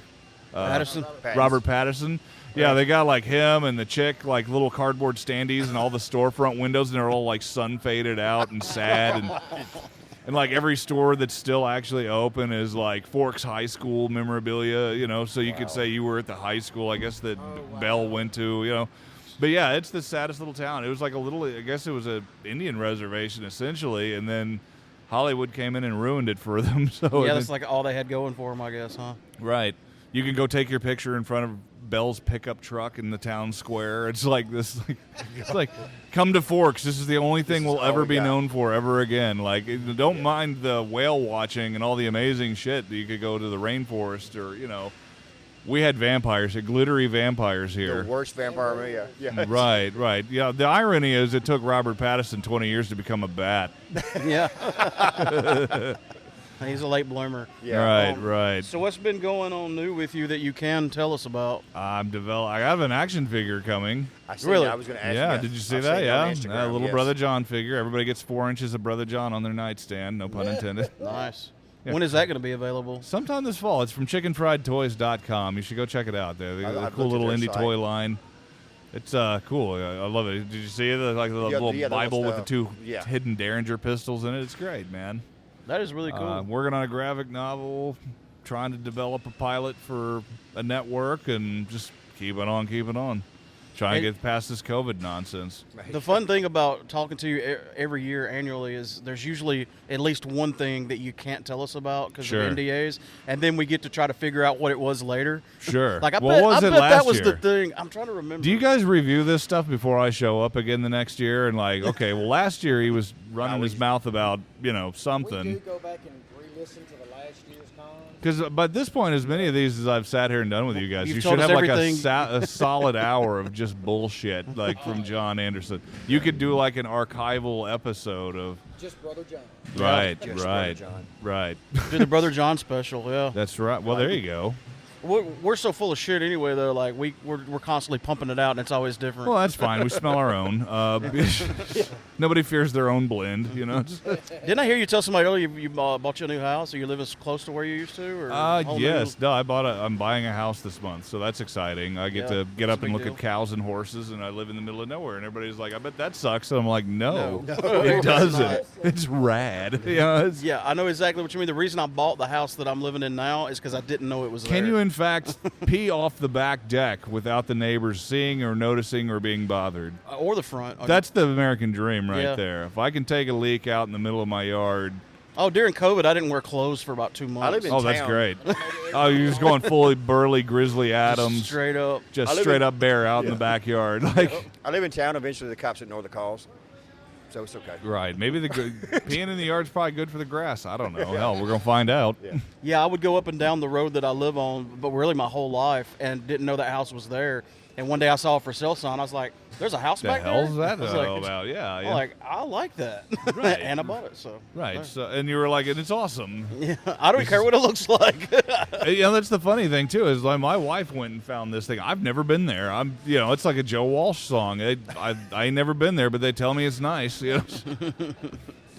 Patterson. Robert Pattinson. Yeah, they got like him and the chick, like little cardboard standees and all the storefront windows, and they're all like sun faded out and sad, and like every store that's still actually open is like Forks High School memorabilia, you know, so you could say you were at the high school, I guess, that Belle went to, you know. But yeah, it's the saddest little town. It was like a little, I guess it was a Indian reservation essentially, and then Hollywood came in and ruined it for them. So Yeah, that's like all they had going for them, I guess, huh? right. You can go take your picture in front of Belle's pickup truck in the town square. It's like this. It's like, come to Forks. This is the only thing we'll all ever we be got. known for ever again. Like, don't mind the whale watching and all the amazing shit. You could go to the rainforest, or you know, we had vampires, glittery vampires The here. worst vampire movie. Yeah. Right, right. Yeah. The irony is, it took Robert Pattinson 20 years to become a bat. Yeah. He's a late bloomer. Yeah. Right. So what's been going on new with you that you can tell us about? I have an action figure coming. I seen Really? that. I was going to ask you. Yeah, that. did you see I've that? seen it on Yeah, Instagram, little yes. Brother John figure. Everybody gets 4 inches of Brother John on their nightstand. No pun intended. Nice. Yeah. When is that going to be available? Sometime this fall. It's from chickenfriedtoys.com. You should go check it out. There, I've the looked cool at little their indie site. toy line. It's cool. I love it. Did you see it? Like the Yeah, little the little Bible with the stuff. 2 Yeah. hidden Derringer pistols in it. It's great, man. That is really cool. Working on a graphic novel, trying to develop a pilot for a network, and just keeping on. Trying to And- get past this COVID nonsense. The fun thing about talking to you every year annually is there's usually at least one thing that you can't tell us about because Sure. of NDAs, and then we get to try to figure out what it was later. Sure. Like I What bet, was I it bet last that was year? the thing. I'm trying to remember. Do you guys review this stuff before I show up again the next year? And like, okay, well, last year he was running his mouth about, you know, something. go back and re-listen to the last year's con. Because by this point, as many of these as I've sat here and done with you guys, You've you told should us have like everything. a solid hour of just bullshit, like from John Anderson. You could do like an archival episode of. Just Brother John. Right, Just right, Brother John. right. Do the Brother John special? Yeah. That's right. Well, there you go. We're so full of shit anyway, though. Like we're constantly pumping it out, and it's always different. Well, that's fine. We smell our own. Nobody fears their own blend, you know. Didn't I hear you tell somebody earlier you bought you a new house, or you live as close to where you used to? Or whole Yes. new- No, I'm buying a house this month, so that's exciting. I get to get that's up a and big look at deal. cows and horses, and I live in the middle of nowhere, and everybody's like, I bet that sucks. And I'm like, no, No. it doesn't. It's rad. You know, it's- Yeah, I know exactly what you mean. The reason I bought the house that I'm living in now is because I didn't know it was there. Can you, in fact, pee off the back deck without the neighbors seeing or noticing or being bothered? Or the front. That's the American dream right Yeah. there. If I can take a leak out in the middle of my yard, Oh, during COVID, I didn't wear clothes for about 2 months. I live in oh, that's town. great. Oh, you're just going fully burly Grizzly Adams, Straight up. just I live straight in- up bear out in the backyard. Like, I live in town. Eventually, the cops ignore the calls, so it's okay. right. Maybe peeing in the yard's probably good for the grass. I don't know. Hell, we're going to find out. Yeah. Yeah, I would go up and down the road that I live on, but really my whole life, and didn't know that house was there. And one day I saw a for sale sign. I was like, "There's a house The back there." hell's that I was all like, about? Yeah. I'm yeah. like, I like that, Right. and I bought it. So Right. So, and you were like, and it's awesome. yeah, I don't care what it looks like. You know, that's the funny thing too, is like my wife went and found this thing. I've never been there. It's like a Joe Walsh song. I ain't never been there, but they tell me it's nice. You know?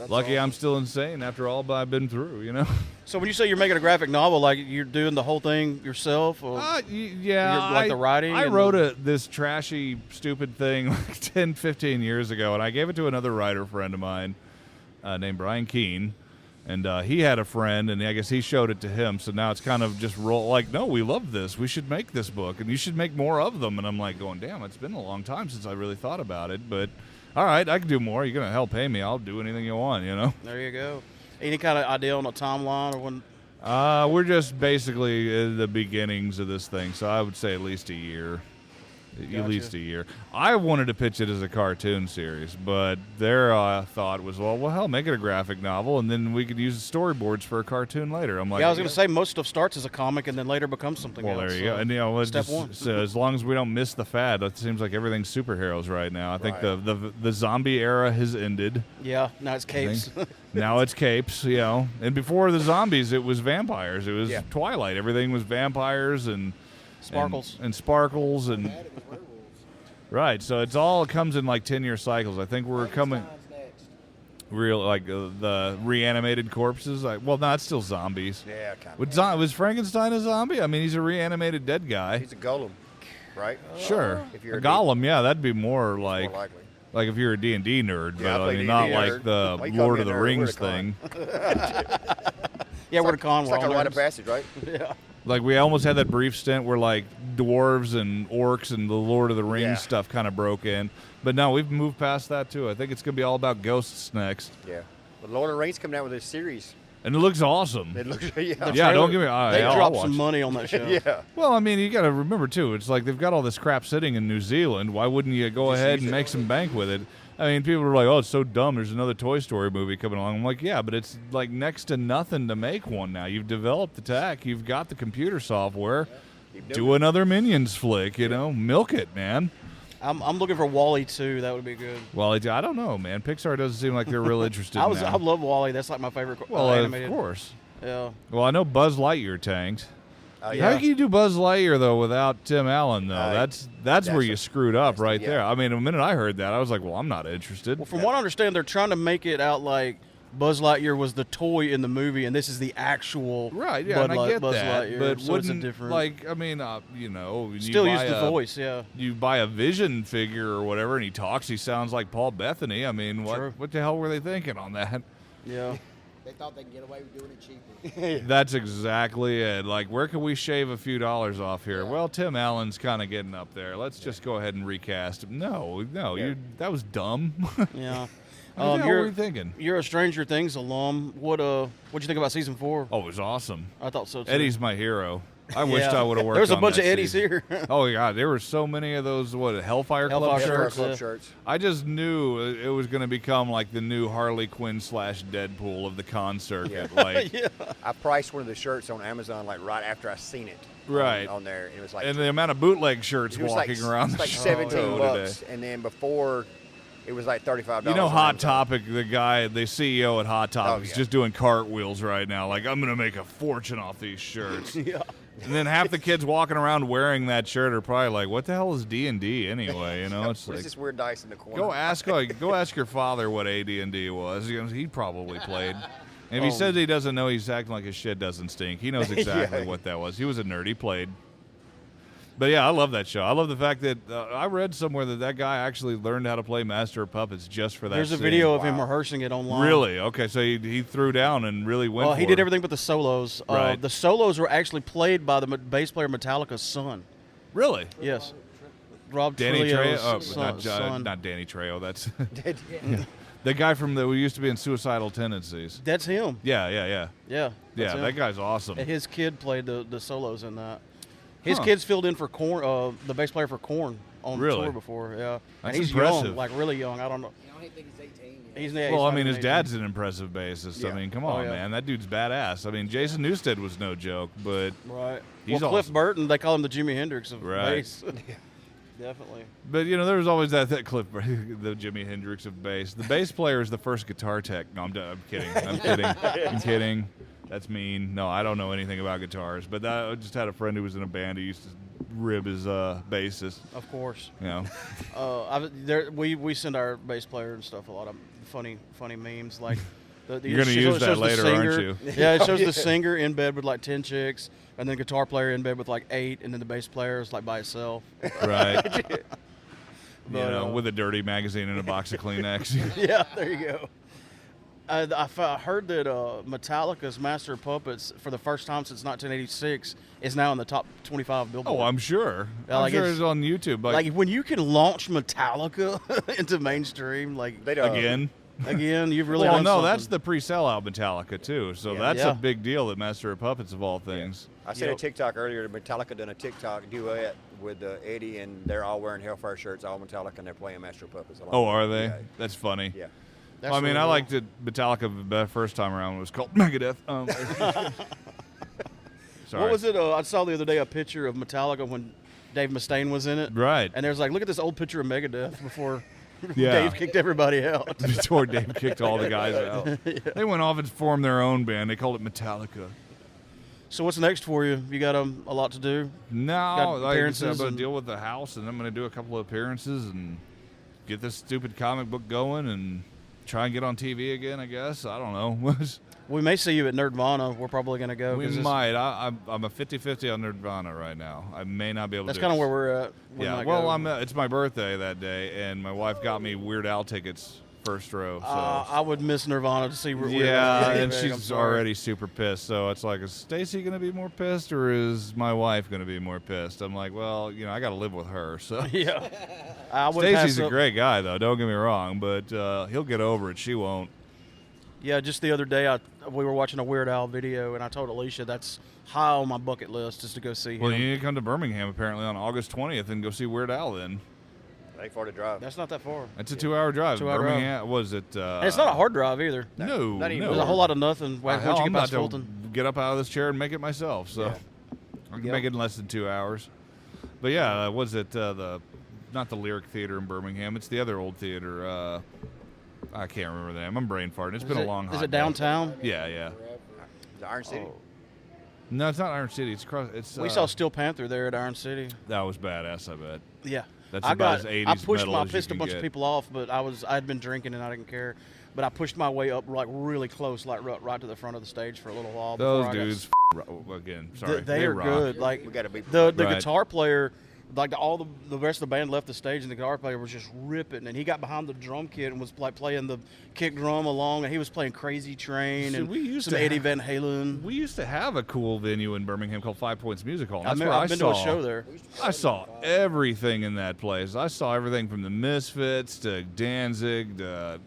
lucky I'm still insane after all I've been through, you know? So when you say you're making a graphic novel, like you're doing the whole thing yourself? Or Yeah. like the writing? I wrote this trashy, stupid thing like 10, 15 years ago, and I gave it to another writer friend of mine named Brian Keene. And he had a friend, and I guess he showed it to him. So now it's kind of just no, we love this. We should make this book, and you should make more of them. And I'm like going, damn, it's been a long time since I really thought about it. But all right, I can do more. You're going to help pay me. I'll do anything you want, you know? There you go. Any kind of idea on a timeline or when? We're just basically in the beginnings of this thing, so I would say at least a year. Gotcha. At least a year. I wanted to pitch it as a cartoon series, but their thought was, well, hell, make it a graphic novel, and then we could use the storyboards for a cartoon later. I'm like, yeah, I was going to say most stuff starts as a comic and then later becomes something else. Well, there you go. And step one. So as long as we don't miss the fad, it seems like everything's superheroes right now. I think the zombie era has ended. Yeah, now it's capes. Now it's capes, you know. And before the zombies, it was vampires. It was Twilight. Everything was vampires and sparkles and sparkles and. Right, so it comes in like 10-year cycles. I think we're coming real like the reanimated corpses. It's still zombies. Yeah, kind of. Was Frankenstein a zombie? I mean, he's a reanimated dead guy. He's a golem, right? Sure, If you're a golem. Yeah, that'd be more more likely. like if you're a D&D nerd, Yeah, but I I play mean D&D not nerd. like the Why you call Lord me of a the nerd? Rings We're the thing. Yeah, we're the con. It's like a rite of passage, right? Yeah. Like we almost had that brief stint where like dwarves and orcs and the Lord of the Rings stuff kind of broke in, but no, we've moved past that too. I think it's gonna be all about ghosts next. Yeah. But Lord of the Rings coming out with a series. And it looks awesome. It looks, Yeah, don't give me. They I'll dropped watch some it. money on that show. Yeah. Well, I mean, you got to remember too. It's like they've got all this crap sitting in New Zealand. Why wouldn't you go ahead and make some bank with it? I mean, people are like, "Oh, it's so dumb." There's another Toy Story movie coming along. I'm like, "Yeah, but it's like next to nothing to make one now. You've developed the tech. You've got the computer software. Do another Minions flick. You know, milk it, man." I'm looking for Wall-E 2. That would be good. Well, I don't know, man. Pixar doesn't seem like they're real interested. I now. love Wall-E. That's like my favorite. Well, animated. of course. Yeah. Well, I know Buzz Lightyear tanked. Oh, How can you do Buzz Lightyear though without Tim Allen though? That's where you screwed up right there. I mean, the minute I heard that, I was like, well, I'm not interested. Well, from what I understand, they're trying to make it out like Buzz Lightyear was the toy in the movie, and this is the actual Right, yeah, and I get Buzz that, Lightyear. but So it's a wouldn't different. like I mean, you know, Still you use buy the voice, yeah. You buy a Vision figure or whatever, and he talks. He sounds like Paul Bettany. I mean, True. what the hell were they thinking on that? Yeah. They thought they could get away with doing it cheaper. That's exactly it. Like, where can we shave a few dollars off here? Well, Tim Allen's kind of getting up there. Let's just go ahead and recast him. No, that was dumb. Yeah. What the hell were you thinking? You're a Stranger Things alum. What'd you think about season 4? Oh, it was awesome. I thought so too. Eddie's my hero. I wished Yeah. I would have worked. There's a on bunch that of Eddies season. here. Oh God, there were so many of those. Hellfire Club Hellfire shirts? Club shirts. I just knew it was going to become like the new Harley Quinn / Deadpool of the con circuit. Like, Yeah. I priced one of the shirts on Amazon like right after I seen it. Right. On there, and it was like. and the amount of bootleg shirts it was walking around. It's the like show 17 bucks, today. and then before, it was like $35. You know, on Hot Amazon. Topic, the CEO at Hot Topic is yeah. just doing cartwheels right now. Like, I'm going to make a fortune off these shirts. Yeah. And then half the kids walking around wearing that shirt are probably like, "What the hell is D&D anyway?" You know, it's What like, is this weird dice in the corner? go ask your father what AD&D was. You know, he probably played. And if he says he doesn't know, he's acting like his shit doesn't stink. He knows exactly what that was. He was a nerd. He played. But yeah, I love that show. I love the fact that I read somewhere that guy actually learned how to play Master of Puppets just for that. There's a scene. video of him rehearsing it online. Really? Okay, so he threw down and really went. Well, for he did it. everything but the solos. Right. The solos were actually played by the bass player Metallica's son. Really? Yes. Rob Danny Trejo? Trujillo's Oh, son. not Danny Trejo. That's the guy from who used to be in Suicidal Tendencies. That's him. Yeah. Yeah. Yeah, that's him. that guy's awesome. And his kid played the solos in that. His Huh. kids filled in for Korn, the bass player for Korn on Really? tour before. Yeah. That's and he's impressive. young, like really young. I don't know. I don't think he's 18 yet. He's Well, I mean, his his dad's an impressive bassist. I Yeah. mean, come Oh, on, yeah. man. That dude's badass. I mean, Jason Newsted was no joke, but Right. He's Cliff awesome. Burton, they call him the Jimi Hendrix of Right. bass. Definitely. But there was always that clip, the Jimi Hendrix of bass. The bass player is the first guitar tech. No, I'm kidding. I'm kidding. That's mean. No, I don't know anything about guitars. But I just had a friend who was in a band who used to rib his bassist. Of course. We we send our bass player and stuff a lot of funny memes like. You're going to use that later, aren't you? Yeah, it shows the singer in bed with like 10 chicks, and then the guitar player in bed with like 8, and then the bass player is like by itself. Right. With a dirty magazine and a box of Kleenex. Yeah, there you go. I heard that Metallica's Master of Puppets, for the first time since 1986, is now in the top 25 Billboard. Oh, I'm sure. I'm sure it's on YouTube. Like when you can launch Metallica into mainstream, like They don't. Again, you've really well, done no, something. that's the pre-sale out Metallica too. So that's a big deal that Master of Puppets of all things. I seen a TikTok earlier. Metallica done a TikTok duet with Eddie, and they're all wearing Hellfire shirts, all Metallica, and they're playing Master of Puppets. Oh, are they? Yeah. That's funny. Yeah. Well, I mean, I liked it. Metallica the first time around was called Megadeth. Sorry. What was it? I saw the other day a picture of Metallica when Dave Mustaine was in it. Right. And there's like, look at this old picture of Megadeth before Yeah. Dave kicked everybody out. Before Dave kicked all the guys out. They went off and formed their own band. They called it Metallica. So what's next for you? You got a lot to do? No, Got like I said, I'm appearances going and- to deal with the house, and I'm going to do a couple of appearances and get this stupid comic book going and try and get on TV again, I guess. I don't know. We may see you at Nerdvana. We're probably going to go. We might. I'm a 50-50 on Nirvana right now. I may not be able That's to. kind of where we're at. We Yeah, might well, go. it's my birthday that day, and my wife got me Weird Al tickets first row. So. I would miss Nirvana to see Weird Al. Yeah, and I'm she's sorry. already super pissed. So it's like, is Stacy going to be more pissed, or is my wife going to be more pissed? I'm like, well, I got to live with her. So Yeah. I would pass Stacy's a up- great guy, though. Don't get me wrong, but he'll get over it. She won't. Yeah, just the other day, we were watching a Weird Al video, and I told Alicia that's high on my bucket list is to go see him. Well, you need to come to Birmingham apparently on August 20th and go see Weird Al. Then Ain't far to drive. That's not that far. it's a 2-hour drive. 2-hour drive. Birmingham was it? And it's not a hard drive either. No, Not even- no. There's a whole lot of nothing once Hell, you I'm get past about to Fulton. get up out of this chair and make it myself. So Yeah. I can Yep. make it in less than 2 hours. But yeah, was it not the Lyric Theater in Birmingham? It's the other old theater. I can't remember the name. I'm brain farting. It's been a long. Is hot it day. downtown? Yeah, yeah. The Iron City. Oh. No, it's not Iron City. It's across. It's. We saw Steel Panther there at Iron City. That was badass. I bet. Yeah. That's I about got. as 80s I pushed metal my as you pissed a can bunch get. of people off, but I'd been drinking and I didn't care. But I pushed my way up like really close, like right to the front of the stage for a little while. Those before I got dudes. Again, sorry. They are rock. good. Like We gotta be- the Right. guitar player, like all the rest of the band left the stage, and the guitar player was just ripping, and he got behind the drum kit and was like playing the kick drum along, and he was playing Crazy Train See, and we used some to Eddie have- Van Halen. We used to have a cool venue in Birmingham called 5 Points Music Hall. and That's where I've been to a saw- show there. I saw everything in that place. I saw everything from the Misfits to Danzig to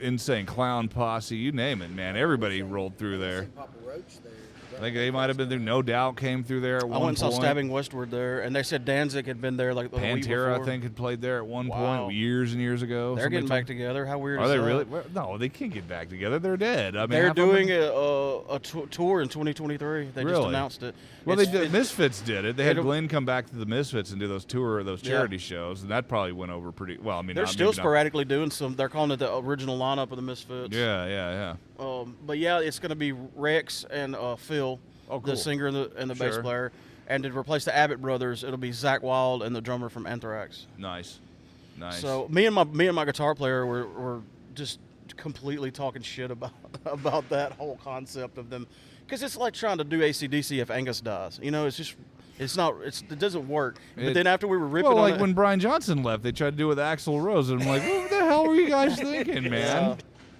Insane Clown Posse, you name it, man. Everybody rolled through there. Papa Roach there. I think they might have been there. No Doubt came through there at I one went and saw point. Stabbing Westward there, and they said Danzig had been there like the week Pantera, before. I think, had played there at one Wow. point years and years ago. They're Somebody getting told- back together. How weird Are is they that? really? Well, no, they can't get back together. They're dead. I mean, They're half of them- doing a tour in 2023. They just Really? announced it. Well, It's- they did. Misfits did it. They had it'll- Glenn come back to the Misfits and do those Yeah. charity shows, and that probably went over pretty well. I mean, They're not- still maybe not- sporadically doing some. They're calling it the original lineup of the Misfits. Yeah. But yeah, it's going to be Rex and Phil, Oh, the cool. singer and the bass Sure. player, and to replace the Abbott brothers, it'll be Zach Wilde and the drummer from Anthrax. Nice. So me and my guitar player were just completely talking shit about that whole concept of them, because it's like trying to do AC/DC if Angus dies. It doesn't work. But then after we were ripping well, on like it, when Brian Johnson left, they tried to do it with Axl Rose, and I'm like, what the hell were you guys thinking, man?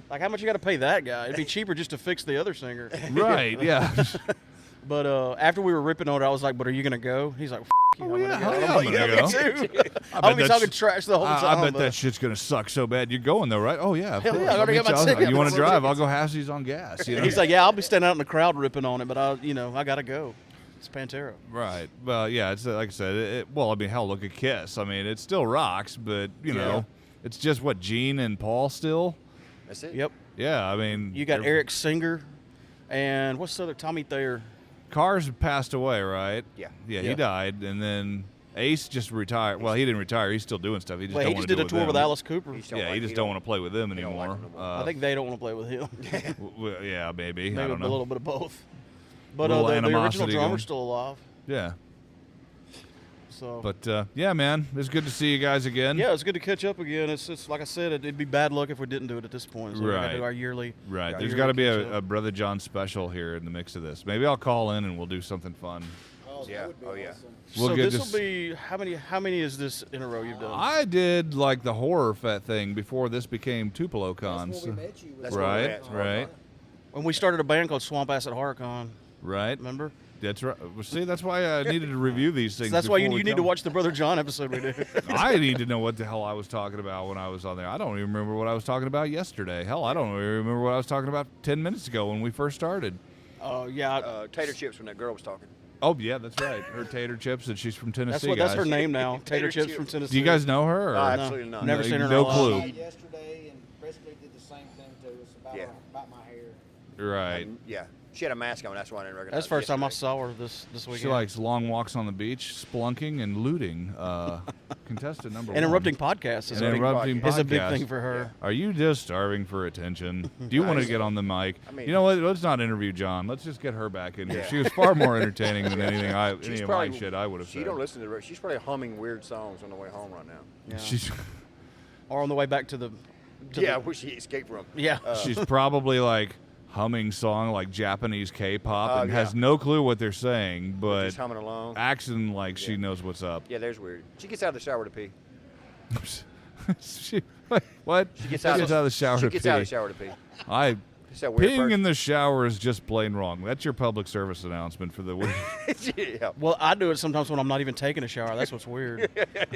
like how much you got to pay that guy? It'd be cheaper just to fix the other singer. Right? Yeah. But after we were ripping on it, I was like, "But are you gonna go?" He's like, F you, Oh, I'm yeah, gonna hell go. yeah, I'm I'm like, gonna "Yeah, go." me too. I I'll bet be that's- talking trash the whole time. I bet but- that shit's gonna suck so bad. You're going though, right? Oh yeah. Of Hell course. yeah, I already got my ticket. You want to I'm drive? gonna I'll go halfsies on gas. You know? He's like, "Yeah, I'll be standing out in the crowd ripping on it, but I gotta go. It's Pantera." Right. Well, yeah. It's like I said. Well, I mean, hell, look at Kiss. I mean, it still rocks, but you know, it's just what Gene and Paul still. That's it. Yep. Yeah. I mean, You got they're- Eric Singer, and what's the other Tommy Thayer? Cars passed away, right? Yeah. Yeah. Yeah. He died, and then Ace just retired. Well, he didn't retire. He's still doing stuff. He just Well, don't he want just to did do a it tour with them. Alice Cooper. Yeah, he just don't want to play with them anymore. I think they don't want to play with him. Yeah, maybe. Maybe I don't know. a little bit of both. But Little the original animosity drummer's going. still alive. Yeah. So. But yeah, man, it's good to see you guys again. Yeah, it's good to catch up again. It's like I said, it'd be bad luck if we didn't do it at this point. So we gotta Right. do our yearly. Right. our There's yearly got to be catch-up. a Brother John special here in the mix of this. Maybe I'll call in and we'll do something fun. Oh, Yeah. that would be Oh, yeah. awesome. We'll So get this this- will be how many is this in a row you've done? I did like the horror fet thing before this became Tupelo Con. That's when we met you. was That's at where we're Right, at. right, When we started a band called Swamp Acid HorrorCon, right. remember? That's right. Well, see, that's why I needed to review these things. So that's why you before we need to come. watch the Brother John episode we did. I need to know what the hell I was talking about when I was on there. I don't even remember what I was talking about yesterday. Hell, I don't even remember what I was talking about 10 minutes ago when we first started. Oh yeah, Tater chips when that girl was talking. Oh, yeah, that's right. Her tater chips, and she's from Tennessee, that's guys. her name now. Tater Tater Chips Chip. from Tennessee. Do you guys know her? Or? No, absolutely not. Never No, seen her. no in our clue. lives. yesterday, and basically did the same thing to us about, Yeah. about my hair. Right. Yeah. She had a mask on. That's why I didn't recognize. That's the first time I yesterday. saw her this weekend. She likes long walks on the beach, splunking, and looting. Contestant number one. and interrupting podcasts is, And a big, interrupting is a big podcasts. thing for her. Are you just starving for attention? Do you want to get on the mic? I mean- you know what? Let's not interview John. Let's just get her back in here. Yeah. She was far more entertaining than any She's of probably, my shit I would have She said. don't listen to the. She's probably humming weird songs on the way home right now. Yeah. She's Or on the way back to the. Yeah, where she escaped from. Yeah. she's probably like humming song like Japanese K-pop and yeah. has no clue what they're saying, but Just humming along. acting like she knows what's up. Yeah, there's weird. She gets out of the shower to pee. What? She gets out of the shower She to gets pee. out of the shower to pee. I She's that weird peeing person. in the shower is just plain wrong. That's your public service announcement for the week. Yeah. Well, I do it sometimes when I'm not even taking a shower. That's what's weird.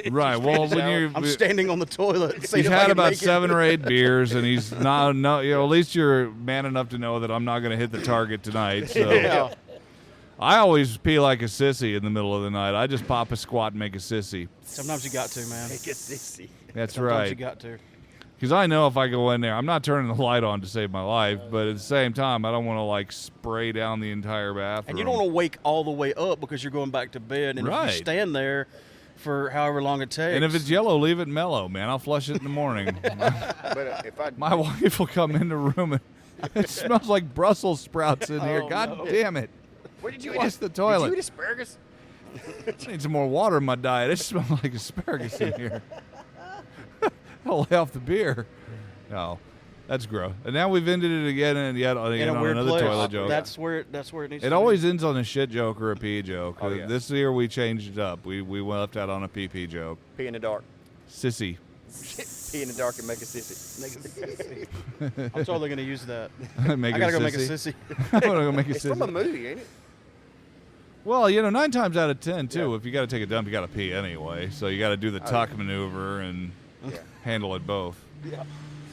Right. Well, when you're I'm standing on the toilet. seeing he's if I had can about make it. 7 or 8 beers, and he's not. No, you know, at least you're man enough to know that I'm not going to hit the target tonight. So Yeah. I always pee like a sissy in the middle of the night. I just pop a squat and make a sissy. Sometimes you got to, man. Make it sissy. That's Sometimes you right. got to. Because I know if I go in there, I'm not turning the light on to save my life, but at the same time, I don't want to like spray down the entire bathroom. And you don't want to wake all the way up because you're going back to bed. And if Right. you stand there for however long it takes. And if it's yellow, leave it mellow, man. I'll flush it in the morning. But if I My wife will come in the room and it smells like Brussels sprouts in here. Oh, God no. damn it. what did you Flush eat? the toilet. Did you eat asparagus? I need some more water in my diet. It smells like asparagus in here. I'll lay off the beer. No, that's gross. And now we've ended it again and yet in again a on weird another place. toilet joke. That's where it needs to It be. always ends on a shit joke or a pee joke. Oh, yeah. This year we changed it up. We left out on a pee joke. Pee in the dark. Sissy. Pee in the dark and make a sissy. I'm totally going to use that. Make I it got to a go make a sissy. sissy. I'm gonna go make a It's from a sissy. movie, ain't it? Well, you know, 9 times out of 10 too. Yeah. If you got to take a dump, you got to pee anyway. So you got to do the tuck maneuver and Yeah. handle it both. Yeah.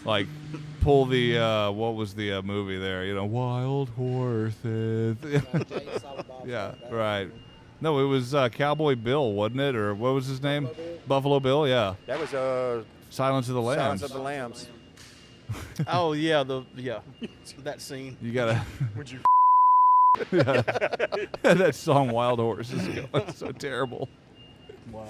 Like pull the what was the movie there? You know, Wild Horses. Yeah, right. No, it was Cowboy Bill, wasn't it? Or what was his name? Buffalo Bill. Yeah. That was Silence of the Lambs. Silence of the Lambs. Oh, yeah. That scene. You gotta. Would you? Yeah. That song Wild Horses going so terrible. Wow.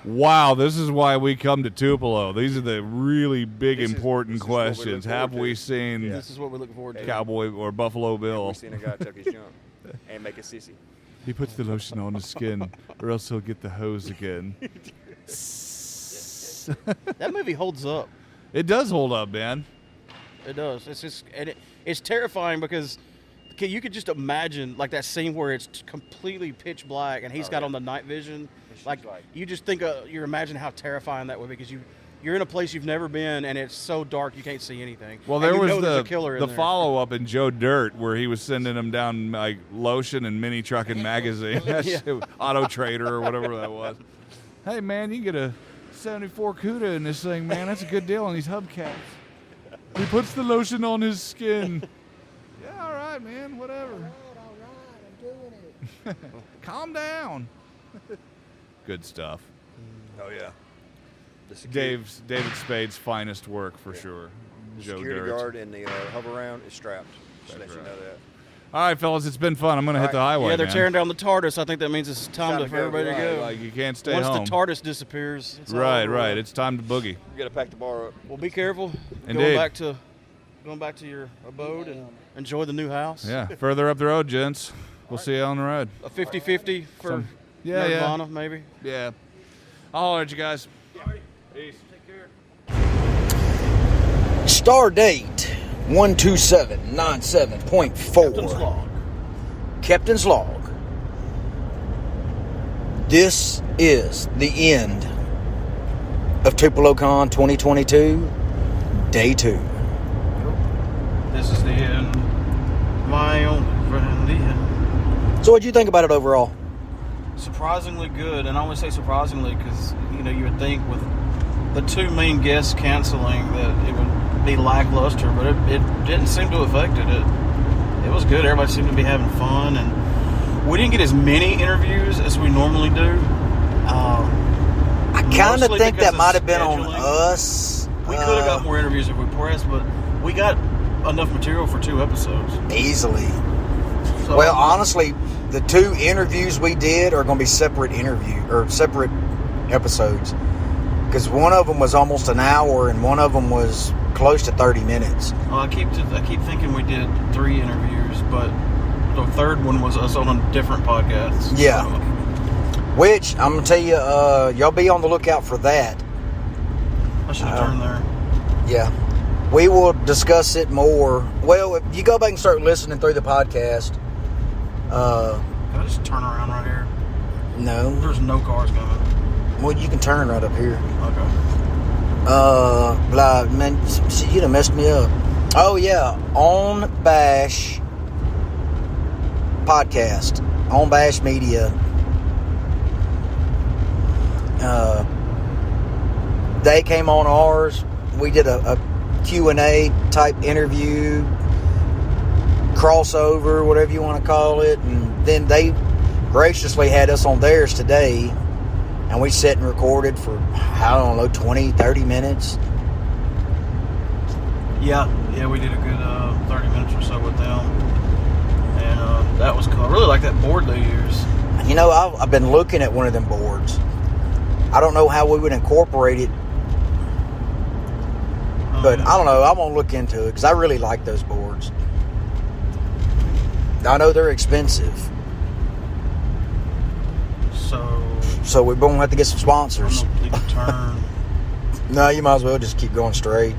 Wow, this is why we come to Tupelo. These are the really big, This is important what we look questions. forward Have to. we seen This is what we're looking forward to. Cowboy or Buffalo Bill? We've seen a guy tuck his jump and make a sissy. He puts the lotion on his skin, or else he'll get the hose again. That movie holds up. It does hold up, man. It does. It's just, and it's terrifying because you could just imagine like that scene where it's completely pitch black and he's got on the night vision. Like you just think you imagine how terrifying that would be because you're in a place you've never been and it's so dark you can't see anything. Well, And there you was know there's a killer the in there. follow up in Joe Dirt where he was sending him down like lotion and mini trucking magazine, that shit, Auto Trader or whatever that was. Hey man, you can get a 74 CUDA in this thing, man. That's a good deal on these hubcaps. He puts the lotion on his skin. Yeah, all right, man. Whatever. All right, I'm doing it. Calm down. Good stuff. Oh yeah. The security, David Spade's finest work for sure. the Joe security Dirt. guard in the hover round is strapped. Just That's let you right. know that. All right, fellas, it's been fun. I'm going to hit the highway. Yeah, they're man. tearing down the TARDIS. I think that means it's time Time for to go, everybody to right, go. Like, you can't stay Once home. the TARDIS disappears, it's all Right, over. right. It's time to boogie. You got to pack the bar up. Well, be careful. Indeed. Going back to your abode and enjoy the new house. Yeah, further up the road, gents. We'll see you on the road. A 50-50 for Yeah, Nirvana, maybe. Yeah. I'll holler at you guys. Peace. Star date 12797.4. Captain's log. Captain's log. This is the end of Tupelo Con 2022, day 2. This is the end. My only friend, the end. So what'd you think about it overall? Surprisingly good, and I only say surprisingly because you would think with the 2 main guests canceling that it would be lackluster, but it didn't seem to affect it. It was good. Everybody seemed to be having fun, and we didn't get as many interviews as we normally do. I kind of Mostly think because that of might have been on scheduling. us. We could have got more interviews if we pressed, but we got enough material for 2 episodes. Easily. So, Well, honestly, the 2 interviews we did are going to be separate episodes. Because one of them was almost an hour, and one of them was close to 30 minutes. I keep thinking we did 3 interviews, but the third one was us on a different podcast. Yeah. So, Which, I'm going to tell you, y'all be on the lookout for that. I should have turned there. Yeah. We will discuss it more. Well, if you go back and start listening through the podcast, Can I just turn around right here? no. There's no cars coming. Well, you can turn right up here. Okay. Blah, man, you done messed me up. Oh, yeah. On Bash podcast. On Bash Media. They came on ours. We did a Q&A type interview, crossover, whatever you want to call it. And then they graciously had us on theirs today. And we sat and recorded for, I don't know, 20, 30 minutes. Yeah, we did a good 30 minutes or so with them. And that was cool. I really like that board they use. You know, I've been looking at one of them boards. I don't know how we would incorporate it, but I don't know. I'm going to look into it because I really like those boards. I know they're expensive, so we're going to have to get some sponsors. I don't know if you can turn. No, you might as well just keep going straight.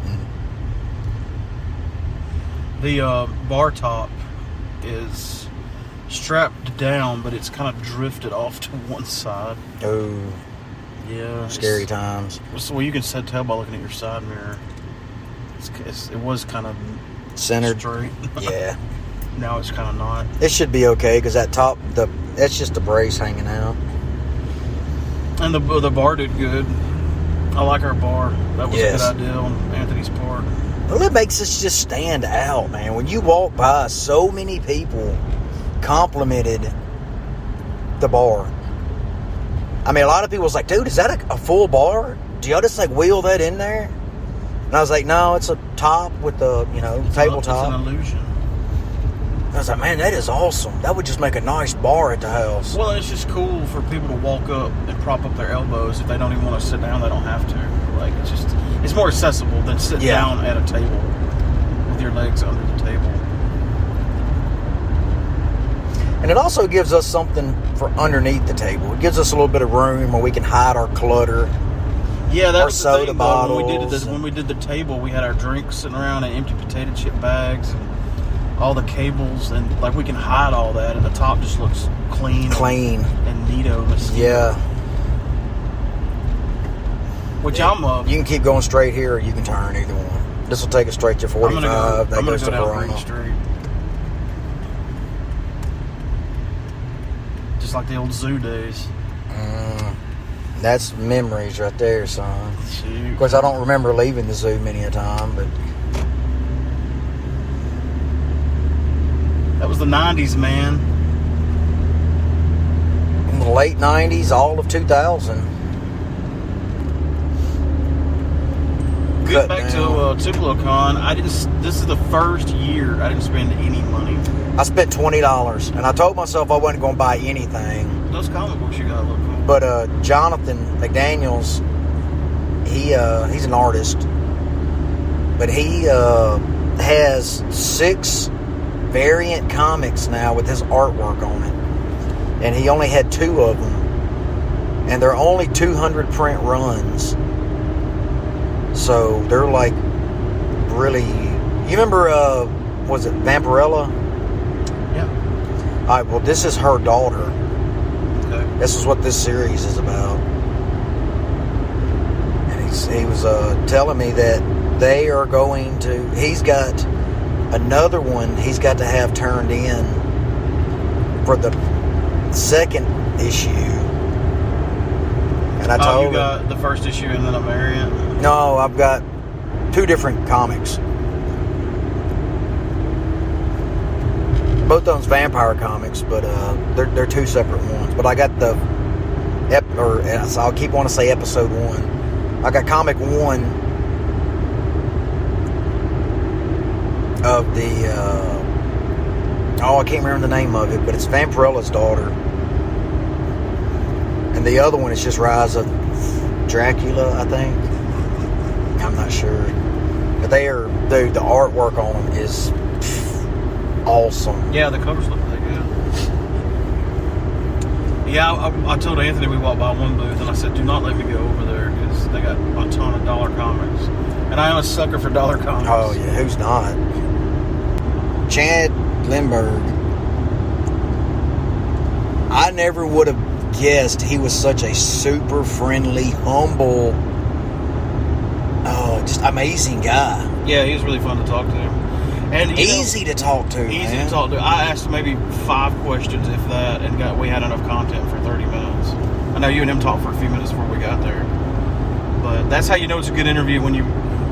The bar top is strapped down, but it's kind of drifted off to one side. Oh, Yeah. scary times. Well, you can tell by looking at your side mirror. It was kind of Centered. straight. Yeah. Now it's kind of not. It should be okay because that top, that's just the brace hanging out. And the bar did good. I like our bar. That was Yes. a good idea on Anthony's part. Well, it makes us just stand out, man. When you walk by, so many people complimented the bar. I mean, a lot of people was like, dude, is that a full bar? Do y'all just like wheel that in there? And I was like, no, it's a top with the, tabletop. It's an illusion. I was like, man, that is awesome. That would just make a nice bar at the house. Well, it's just cool for people to walk up and prop up their elbows. If they don't even want to sit down, they don't have to. Like, it's more accessible than sitting down at a table with your legs under the table. And it also gives us something for underneath the table. It gives us a little bit of room where we can hide our clutter. Yeah, that Our was the soda thing, though. bottles. When we did the table, we had our drinks sitting around and empty potato chip bags and all the cables, and like we can hide all that, and the top just looks clean and neato. Yeah. Which Yeah. you You can keep going straight here, or you can turn either one. This will take us straight to 45. I'm That gonna goes go to down Verona. Green Street, just like the old zoo days. That's memories right there, son. Shoot. Of course, I don't remember leaving the zoo many a time, but That was the 90s, man. in the late 90s, all of 2000. Get back to Tupelo Con. This is the first year I didn't spend any money. I spent $20, and I told myself I wasn't going to buy anything. Those comic books you got look cool. But Jonathan McDaniels, he's an artist, but he has 6 variant comics now with his artwork on it, and he only had 2 of them, and they're only 200 print runs. So they're like really. You remember? Was it Vampirella? Yeah. All right. Well, this is her daughter. Okay. This is what this series is about. And he was telling me that they are going to. He's got another one. He's got to have turned in for the 2nd issue. And I told you got the first issue and then a variant? No, I've got 2 different comics. Both of them's vampire comics, but they're 2 separate ones. But I got the so I'll keep wanting to say episode 1. I got comic 1 of the I can't remember the name of it, but it's Vampirella's daughter. And the other one is just Rise of Dracula, I think. I'm not sure. But the artwork on them is awesome. Yeah, the covers look really good. Yeah, I told Anthony we walked by one booth, and I said, do not let me go over there, because they got a ton of dollar comics. And I am a sucker for dollar comics. Oh, yeah, who's not? Chad Lindbergh. I never would have guessed he was such a super friendly, humble, just amazing guy. Yeah, he was really fun to talk to. And easy to talk to, Easy to talk to. I asked maybe 5 questions, if that, and we had enough content for 30 minutes. I know you and him talked for a few minutes before we got there. But that's how you know it's a good interview, when you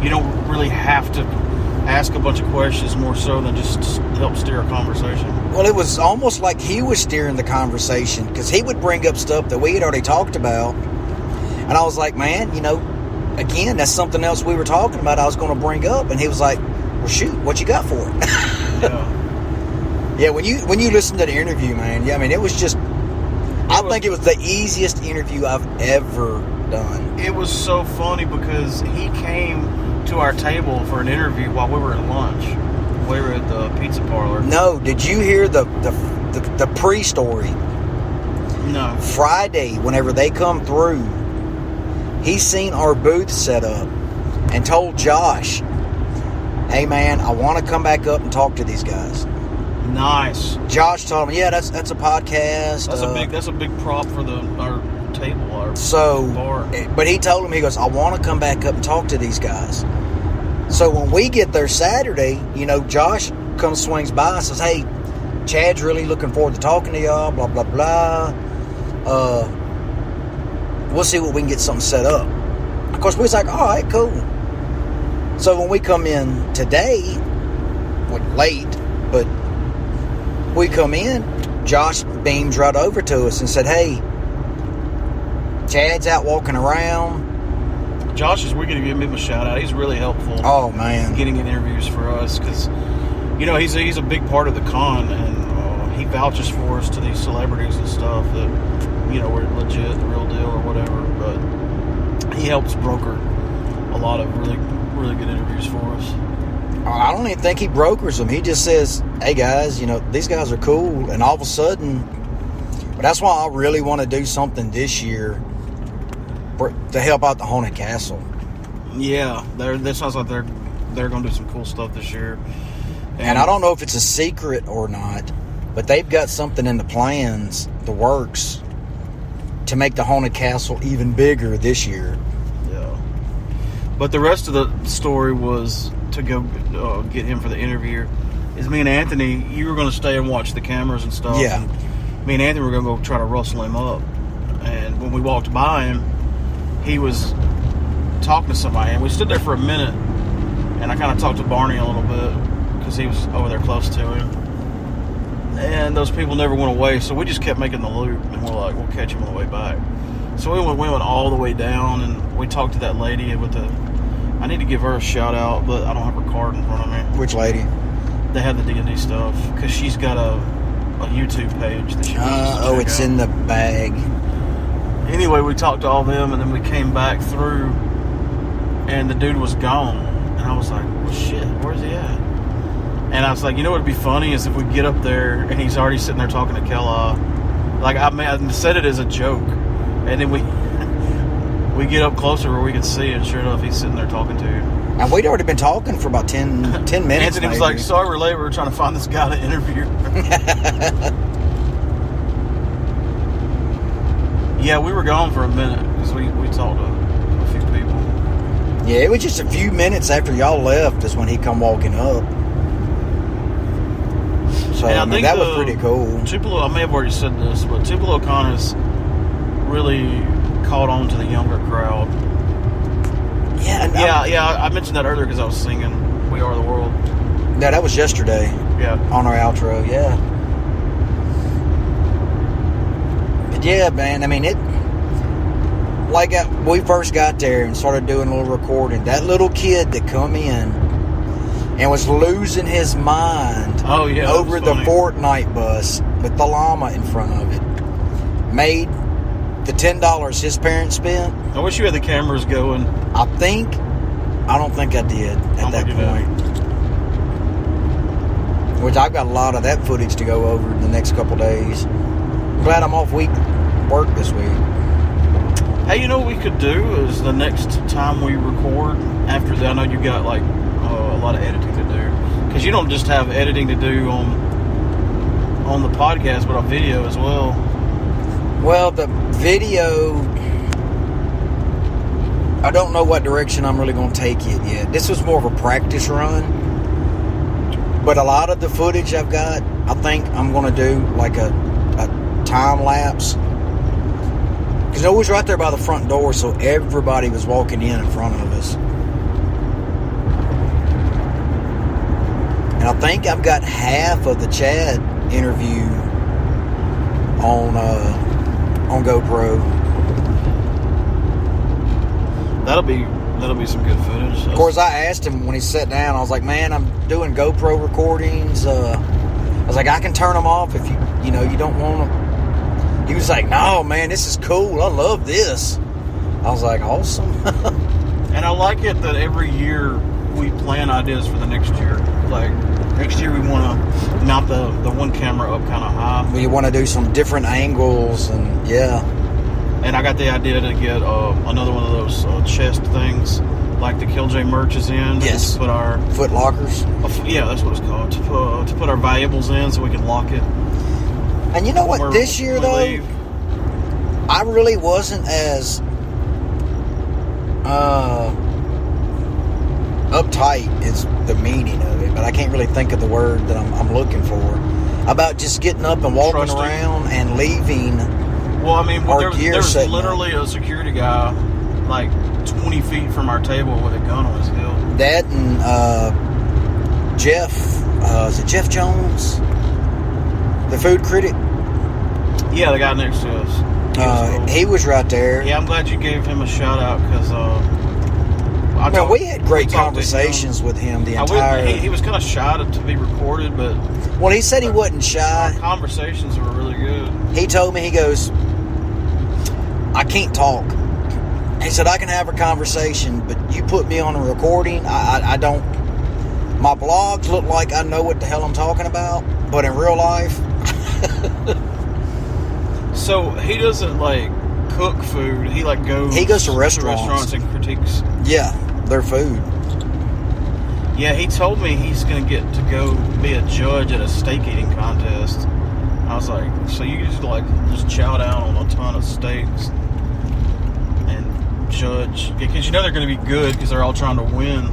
don't really have to ask a bunch of questions, more so than just help steer a conversation. Well, it was almost like he was steering the conversation, because he would bring up stuff that we had already talked about. And I was like, man, again, that's something else we were talking about I was going to bring up. And he was like, well, shoot, what you got for it? Yeah. Yeah, when you listen to the interview, man, I mean, it was just, I think it was the easiest interview I've ever done. It was so funny because he came to our table for an interview while we were at lunch. We were at the pizza parlor. No, did you hear the pre-story? No. Friday, whenever they come through, he seen our booth set up and told Josh, hey man, I want to come back up and talk to these guys. Nice. Josh told him, yeah, that's a podcast. That's a big prop for our table. Our bar. But he told him, he goes, I want to come back up and talk to these guys. So when we get there Saturday, Josh swings by and says, hey, Chad's really looking forward to talking to y'all, blah, blah, blah. We'll see what we can get something set up. Of course, we was like, all right, cool. So when we come in today, late, but we come in, Josh beamed right over to us and said, hey, Chad's out walking around. Josh we're going to give him a shout out. He's really helpful. Oh, man. Getting in interviews for us, because, he's a big part of the con, and he vouches for us to these celebrities and stuff that, we're legit, the real deal or whatever, but he helps broker a lot of really, really good interviews for us. I don't even think he brokers them. He just says, hey guys, these guys are cool, and all of a sudden, but that's why I really want to do something this year to help out the Haunted Castle. Yeah, that sounds like they're going to do some cool stuff this year. And I don't know if it's a secret or not, but they've got something in the plans, the works, to make the Haunted Castle even bigger this year. Yeah. But the rest of the story was to go get him for the interview. Is me and Anthony, you were going to stay and watch the cameras and stuff. Yeah. And me and Anthony were going to go try to rustle him up. And when we walked by him, he was talking to somebody. And we stood there for a minute. And I kind of talked to Barney a little bit because he was over there close to him. And those people never went away. So we just kept making the loop. And we're like, we'll catch him on the way back. So we went all the way down. And we talked to that lady with the I need to give her a shout out, but I don't have her card in front of me. Which lady? They have the D&D stuff because she's got a YouTube page that she wants to check it's out. in the bag. Anyway, we talked to all them, and then we came back through, and the dude was gone. And I was like, well, shit, where's he at? And I was like, you know what would be funny is if we get up there, and he's already sitting there talking to Kella. Like, I said it as a joke. And then we get up closer where we could see it. Sure enough, he's sitting there talking to you. And we'd already been talking for about 10 minutes. Anthony was maybe. like, sorry we're late. We were trying to find this guy to interview. Yeah, we were gone for a minute because we talked to a few people. Yeah, it was just a few minutes after y'all left is when he come walking up. So, And I mean, that was pretty cool. Tupelo, I may have already said this, but Tupelo Con has really caught on to the younger crowd. Yeah, and I mentioned that earlier because I was singing "We Are the World." No, that was yesterday Yeah, on our outro, yeah. But yeah, man, I mean, we first got there and started doing a little recording. That little kid that come in and was losing his mind over the Fortnite bus with the llama in front of it made the $10 his parents spent. I wish you had the cameras going. I don't think I did at that point. Which I've got a lot of that footage to go over in the next couple days. I'm glad I'm off work this week. Hey, you know what we could do is the next time we record after that. I know you got like a lot of editing to do because you don't just have editing to do on the podcast, but on video as well. Well, the video, I don't know what direction I'm really going to take it yet. This was more of a practice run. But a lot of the footage I've got, I think I'm going to do like a time lapse. Because it was right there by the front door, so everybody was walking in front of us. And I think I've got half of the Chad interview on GoPro. That'll be some good footage. Of course, I asked him when he sat down. I was like, "Man, I'm doing GoPro recordings." I was like, "I can turn them off if you don't want them." He was like, "No, man, this is cool. I love this." I was like, "Awesome." And I like it that every year we plan ideas for the next year. Like next year we want to mount the one camera up kind of high. We want to do some different angles and yeah. And I got the idea to get another one of those chest things, like the Killj merch is in. Yes. To put our foot lockers. Yeah, that's what it's called. To put our valuables in so we can lock it. And you know what? This year though, leave. I really wasn't as uptight is the meaning of it, but I can't really think of the word that I'm looking for. About just getting up and walking Trusting. around and leaving. Well, I mean, Our gear there's setting literally a security guy like 20 feet from our table with a gun on his hip. That and Jeff, is it Jeff Jones? The food critic? Yeah, the guy next to us. He was right there. Yeah, I'm glad you gave him a shout out because we had great conversations with him the entire... He was kind of shy to be recorded, but... Well, he said he wasn't shy. Our conversations were really good. He told me, he goes, "I can't talk." He said, "I can have a conversation, but you put me on a recording, I don't... My blogs look like I know what the hell I'm talking about, but in real life..." So, he doesn't, cook food. He, goes... He goes to restaurants. And critiques... Yeah, their food. Yeah, he told me he's going to get to go be a judge at a steak eating contest. I was like, so you just just chow down on a ton of steaks and judge? Because they're going to be good because they're all trying to win.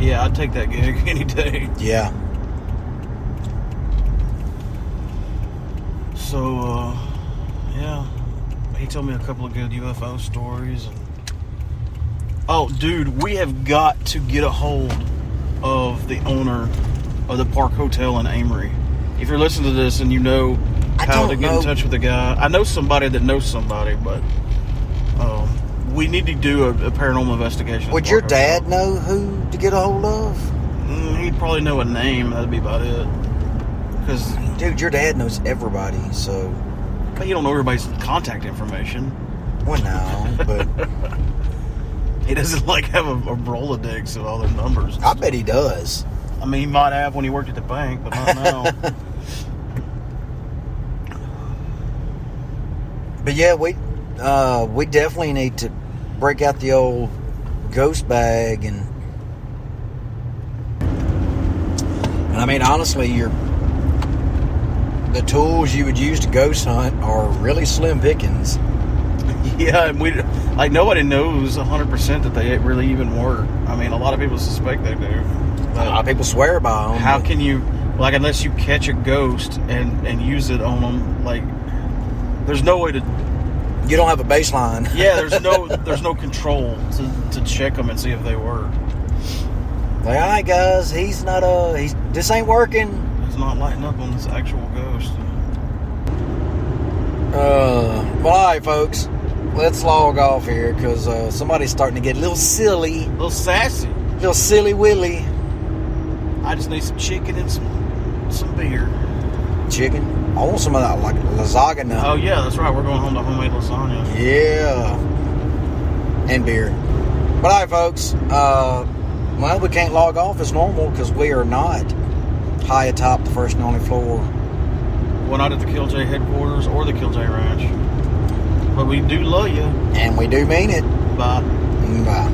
Yeah, I'd take that gig any day. Yeah. So, yeah. He told me a couple of good UFO stories. Oh, dude, we have got to get a hold of the owner of the Park Hotel in Amory. If you're listening to this and you know how to get in touch with the guy, I know somebody that knows somebody, but We need to do a paranormal investigation. Would your dad know who to get a hold of? He'd probably know a name. That'd be about it. Because, dude, your dad knows everybody, so. But you don't know everybody's contact information. Well, no, but he doesn't like have a Rolodex of all their numbers. I bet he does. I mean, he might have when he worked at the bank, but not now. But yeah, we definitely need to break out the old ghost bag and I mean, honestly, the tools you would use to ghost hunt are really slim pickings. Yeah, and nobody knows 100% that they really even work. I mean, a lot of people suspect they do. A lot of people swear by them. How can you, unless you catch a ghost and use it on them, there's no way to. You don't have a baseline. Yeah, there's no control to check them and see if they work. Like, all right, guys, this ain't working. It's not lighting up on this actual ghost. Well, all right, folks, let's log off here because somebody's starting to get a little silly, a little sassy, little silly willy. I just need some chicken and some beer. Chicken? I want some of that, like lasagna. Oh yeah, that's right. We're going home to homemade lasagna. Yeah, and beer. But all right, folks. Well, we can't log off as normal because we are not high atop the first and only floor. We're not at the Killj headquarters or the Killj Ranch. But we do love you. And we do mean it. Bye. Bye.